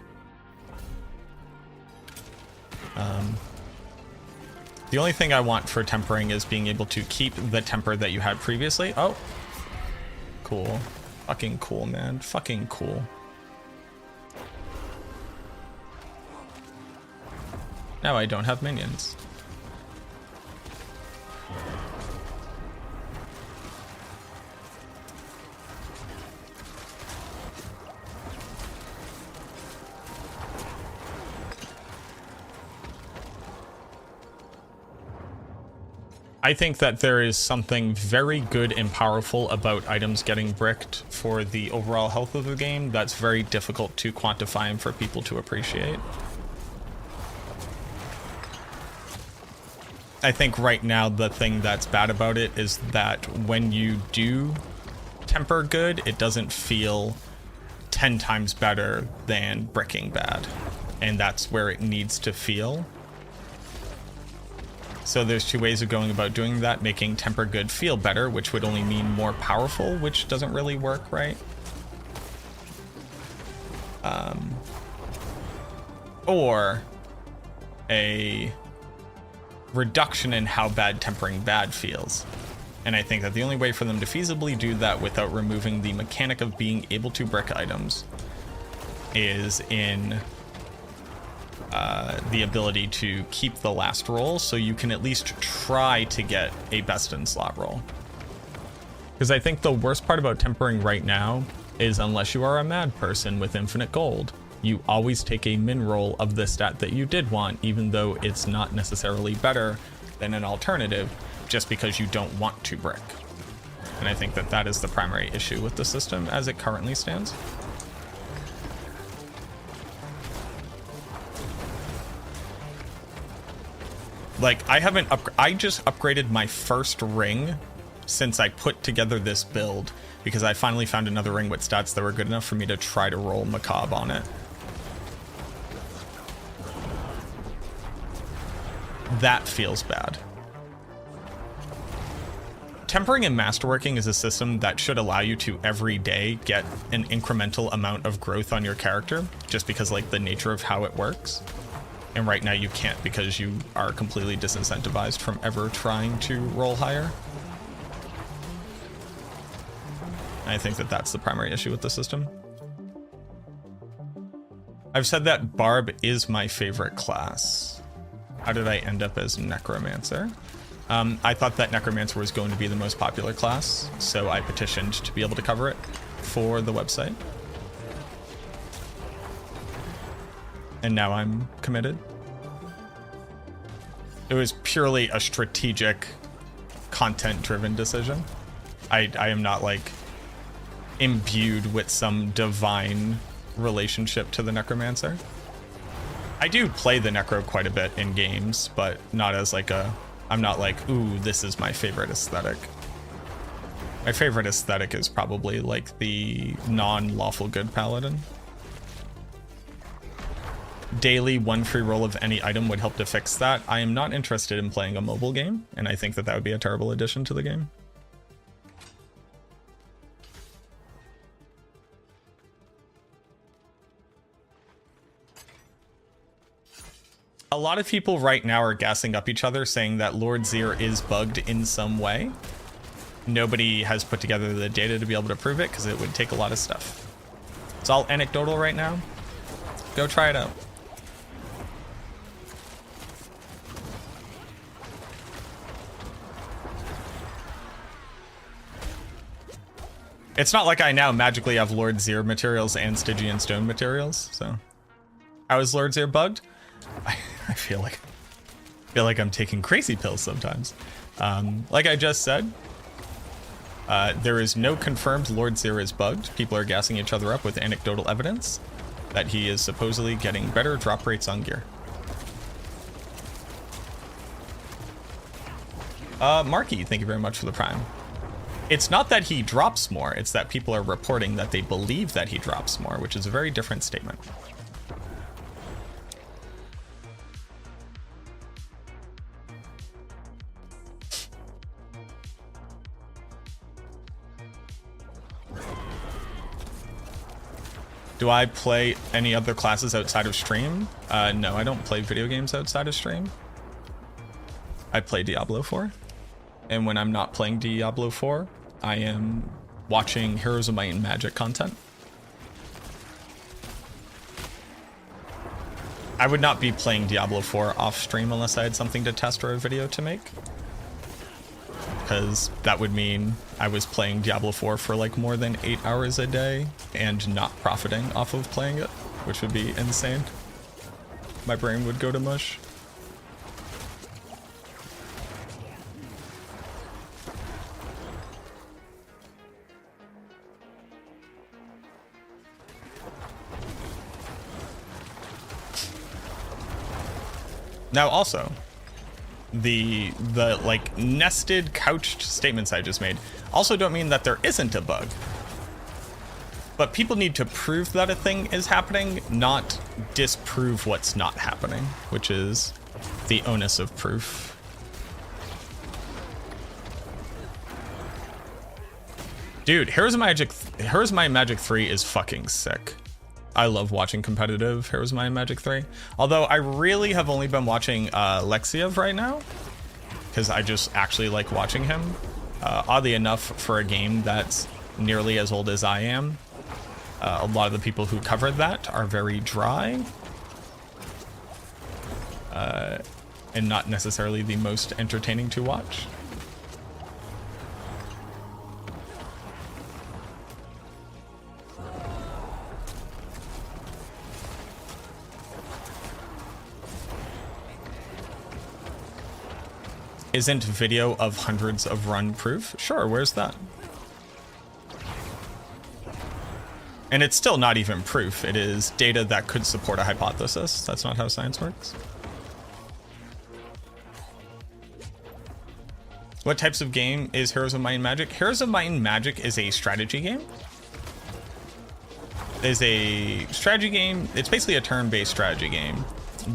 The only thing I want for tempering is being able to keep the temper that you had previously. Oh. Cool. Fucking cool, man. Fucking cool. Now I don't have minions. I think that there is something very good and powerful about items getting bricked for the overall health of the game that's very difficult to quantify and for people to appreciate. I think right now the thing that's bad about it is that when you do temper good, it doesn't feel 10 times better than bricking bad. And that's where it needs to feel. So there's two ways of going about doing that, making temper good feel better, which would only mean more powerful, which doesn't really work, right? Or a reduction in how bad tempering bad feels. And I think that the only way for them to feasibly do that without removing the mechanic of being able to brick items is in the ability to keep the last roll, so you can at least try to get a best in slot roll. Because I think the worst part about tempering right now is, unless you are a mad person with infinite gold, you always take a min roll of the stat that you did want, even though it's not necessarily better than an alternative, just because you don't want to brick. And I think that that is the primary issue with the system as it currently stands. Like, I just upgraded my first ring since I put together this build, because I finally found another ring with stats that were good enough for me to try to roll Macabre on it. That feels bad. Tempering and masterworking is a system that should allow you to every day get an incremental amount of growth on your character, just because, like, the nature of how it works. And right now you can't, because you are completely disincentivized from ever trying to roll higher. I think that that's the primary issue with the system. I've said that Barb is my favorite class. How did I end up as Necromancer? I thought that Necromancer was going to be the most popular class, so I petitioned to be able to cover it for the website. And now I'm committed. It was purely a strategic, content-driven decision. I am not, like, imbued with some divine relationship to the Necromancer. I do play the Necro quite a bit in games, but not as like a... I'm not like, ooh, this is my favorite aesthetic. My favorite aesthetic is probably like the non-lawful good paladin. Daily 1 free roll of any item would help to fix that. I am not interested in playing a mobile game, and I think that that would be a terrible addition to the game. A lot of people right now are gassing up each other, saying that Lord Zir is bugged in some way. Nobody has put together the data to be able to prove it, because it would take a lot of stuff. It's all anecdotal right now. Go try it out. It's not like I now magically have Lord Zir materials and Stygian stone materials, so. How is Lord Zir bugged? I feel like I'm taking crazy pills sometimes. Like I just said, there is no confirmed Lord Zir is bugged. People are gassing each other up with anecdotal evidence that he is supposedly getting better drop rates on gear. Marky, thank you very much for the prime. It's not that he drops more, it's that people are reporting that they believe that he drops more, which is a very different statement. Do I play any other classes outside of stream? No, I don't play video games outside of stream. I play Diablo 4. And when I'm not playing Diablo 4, I am watching Heroes of Might and Magic content. I would not be playing Diablo 4 off stream unless I had something to test or a video to make. Because that would mean I was playing Diablo 4 for like more than 8 hours a day and not profiting off of playing it, which would be insane. My brain would go to mush. Now also, the like nested couched statements I just made also don't mean that there isn't a bug. But people need to prove that a thing is happening, not disprove what's not happening, which is the onus of proof. Dude, Heroes of Might and Magic 3 is fucking sick. I love watching competitive Heroes of Might and Magic 3. Although I really have only been watching Lexiev right now, because I just actually like watching him. Oddly enough, for a game that's nearly as old as I am, a lot of the people who covered that are very dry. And not necessarily the most entertaining to watch. Isn't video of hundreds of run proof? Sure, where's that? And it's still not even proof. It is data that could support a hypothesis. That's not how science works. What types of game is Heroes of Might and Magic? Heroes of Might and Magic is a strategy game. It's a strategy game. It's basically a turn-based strategy game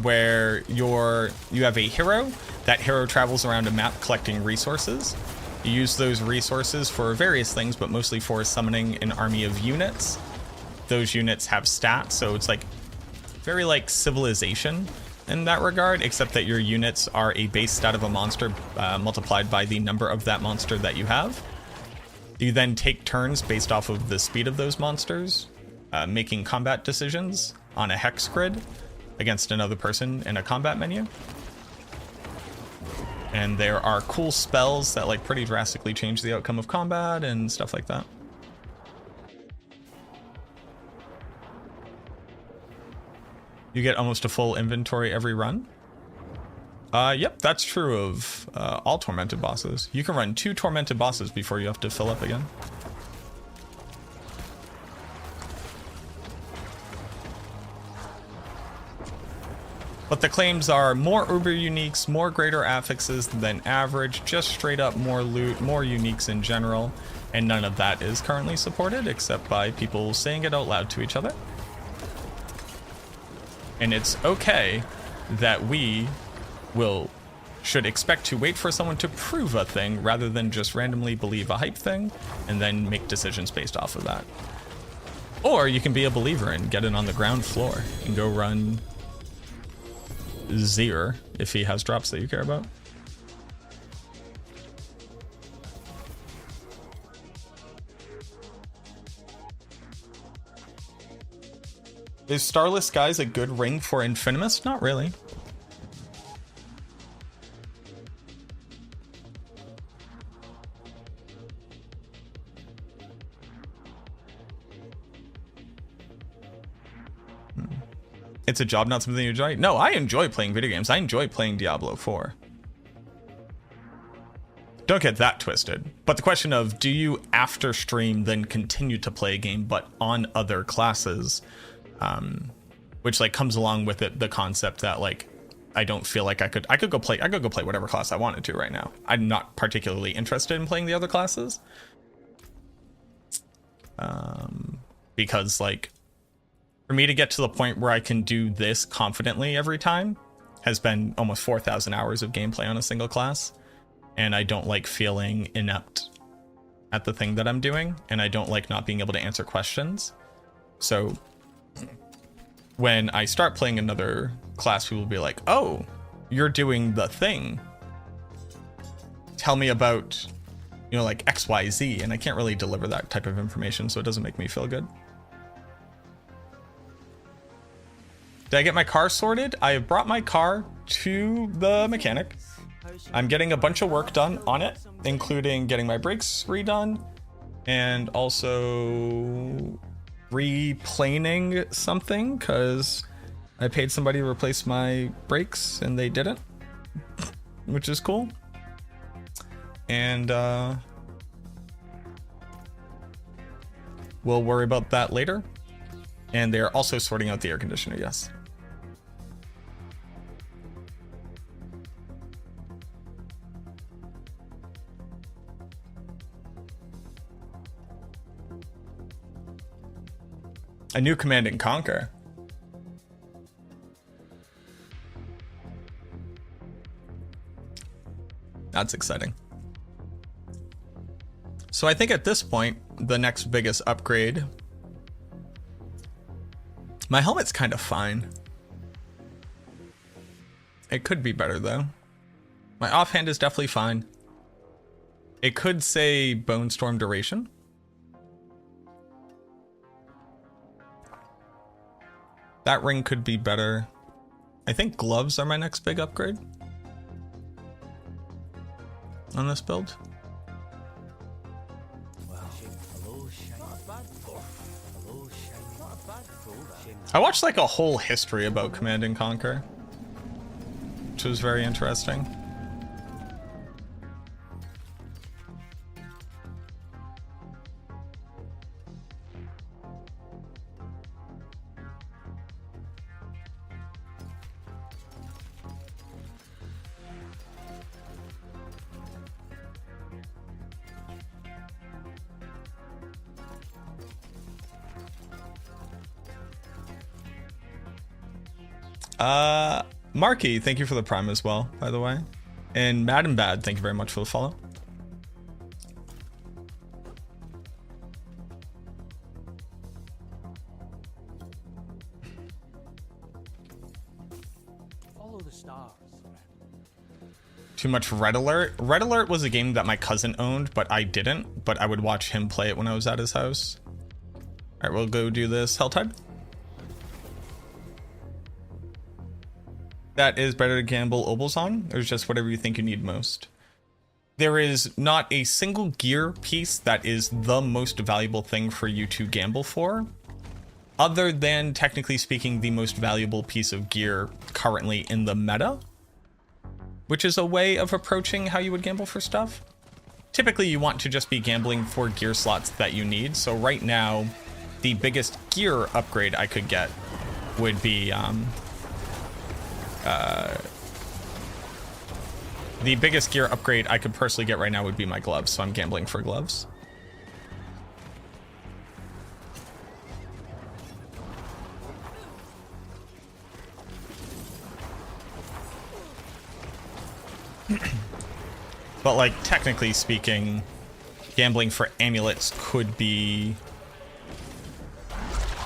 where you have a hero. That hero travels around a map collecting resources. You use those resources for various things, but mostly for summoning an army of units. Those units have stats, so it's like very like Civilization in that regard, except that your units are a base stat of a monster multiplied by the number of that monster that you have. You then take turns based off of the speed of those monsters, making combat decisions on a hex grid against another person in a combat menu. And there are cool spells that like pretty drastically change the outcome of combat and stuff like that. You get almost a full inventory every run. Yep, that's true of all Tormented bosses. You can run 2 Tormented bosses before you have to fill up again. But the claims are more uber uniques, more greater affixes than average, just straight up more loot, more uniques in general, and none of that is currently supported except by people saying it out loud to each other. And it's okay that we should expect to wait for someone to prove a thing rather than just randomly believe a hype thing and then make decisions based off of that. Or you can be a believer and get it on the ground floor and go run Zir if he has drops that you care about. Is Starless Skies a good ring for Infinimus? Not really. It's a job, not something you enjoy? No, I enjoy playing video games. I enjoy playing Diablo 4. Don't get that twisted. But the question of, do you after stream then continue to play a game but on other classes? Which like comes along with it, the concept that like I don't feel like I could go play whatever class I wanted to right now. I'm not particularly interested in playing the other classes. Because like for me to get to the point where I can do this confidently every time has been almost 4,000 hours of gameplay on a single class. And I don't like feeling inept at the thing that I'm doing. And I don't like not being able to answer questions. So when I start playing another class, people will be like, oh, you're doing the thing. Tell me about, you know, like XYZ. And I can't really deliver that type of information, so it doesn't make me feel good. Did I get my car sorted? I have brought my car to the mechanic. I'm getting a bunch of work done on it, including getting my brakes redone and also replaning something because I paid somebody to replace my brakes and they didn't, which is cool. And we'll worry about that later. And they're also sorting out the air conditioner, yes. A new Command and Conquer. That's exciting. So I think at this point, the next biggest upgrade. My helmet's kind of fine. It could be better though. My offhand is definitely fine. It could say Bone Storm duration. That ring could be better. I think gloves are my next big upgrade on this build. I watched like a whole history about Command and Conquer, which was very interesting. Marky, thank you for the prime as well, by the way. And Mad and Bad, thank you very much for the follow. Follow the stars. Too much Red Alert. Red Alert was a game that my cousin owned, but I didn't. But I would watch him play it when I was at his house. All right, we'll go do this Helltide. That is better to gamble obols on. There's just whatever you think you need most. There is not a single gear piece that is the most valuable thing for you to gamble for, other than technically speaking the most valuable piece of gear currently in the meta, which is a way of approaching how you would gamble for stuff. Typically you want to just be gambling for gear slots that you need. So right now, the biggest gear upgrade I could get would be the biggest gear upgrade I could personally get right now would be my gloves, so I'm gambling for gloves. But like technically speaking, gambling for amulets could be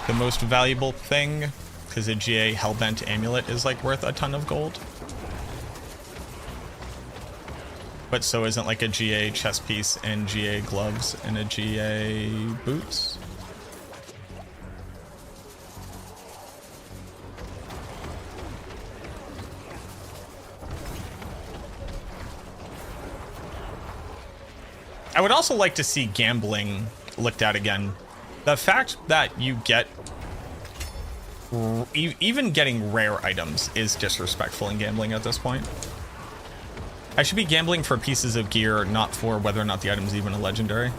the most valuable thing, because a GA Hellbent amulet is like worth a ton of gold. But so isn't like a GA chest piece and GA gloves and a GA boots. I would also like to see gambling looked at again. The fact that you get even getting rare items is disrespectful in gambling at this point. I should be gambling for pieces of gear, not for whether or not the item is even a legendary.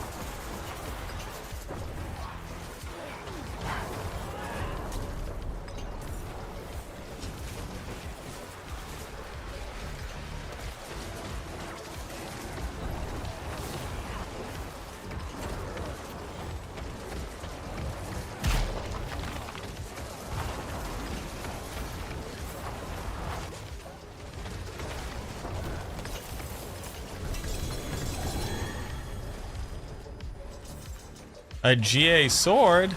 A GA sword?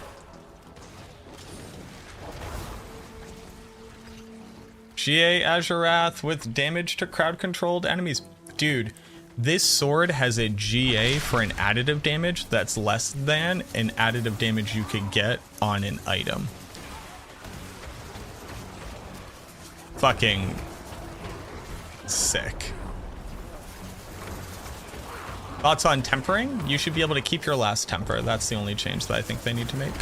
GA Azurath with damage to crowd-controlled enemies. Dude, this sword has a GA for an additive damage that's less than an additive damage you could get on an item. Fucking sick. Thoughts on tempering? You should be able to keep your last temper. That's the only change that I think they need to make.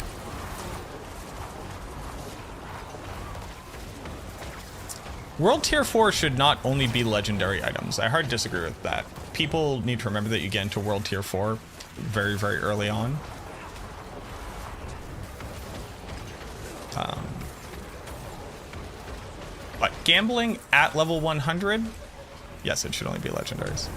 World Tier 4 should not only be legendary items. I hard disagree with that. People need to remember that you get into World Tier 4 very, very early on. But gambling at level 100, yes, it should only be legendaries.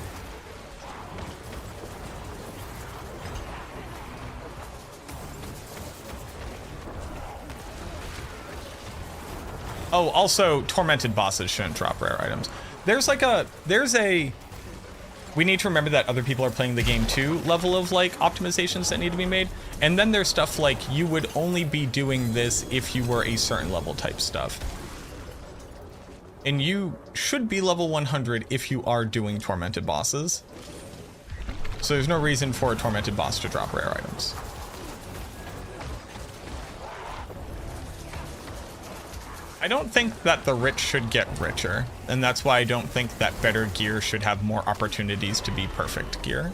Oh, also, tormented bosses shouldn't drop rare items. We need to remember that other people are playing the game too, level of like optimizations that need to be made. And then there's stuff like you would only be doing this if you were a certain level type stuff. And you should be level 100 if you are doing tormented bosses. So there's no reason for a tormented boss to drop rare items. I don't think that the rich should get richer, and that's why I don't think that better gear should have more opportunities to be perfect gear.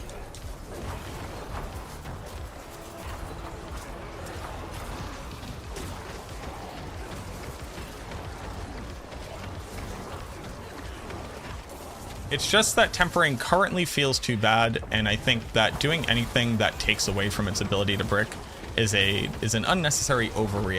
It's just that tempering currently feels too bad, and I think that doing anything that takes away from its ability to brick is an unnecessary overreaction.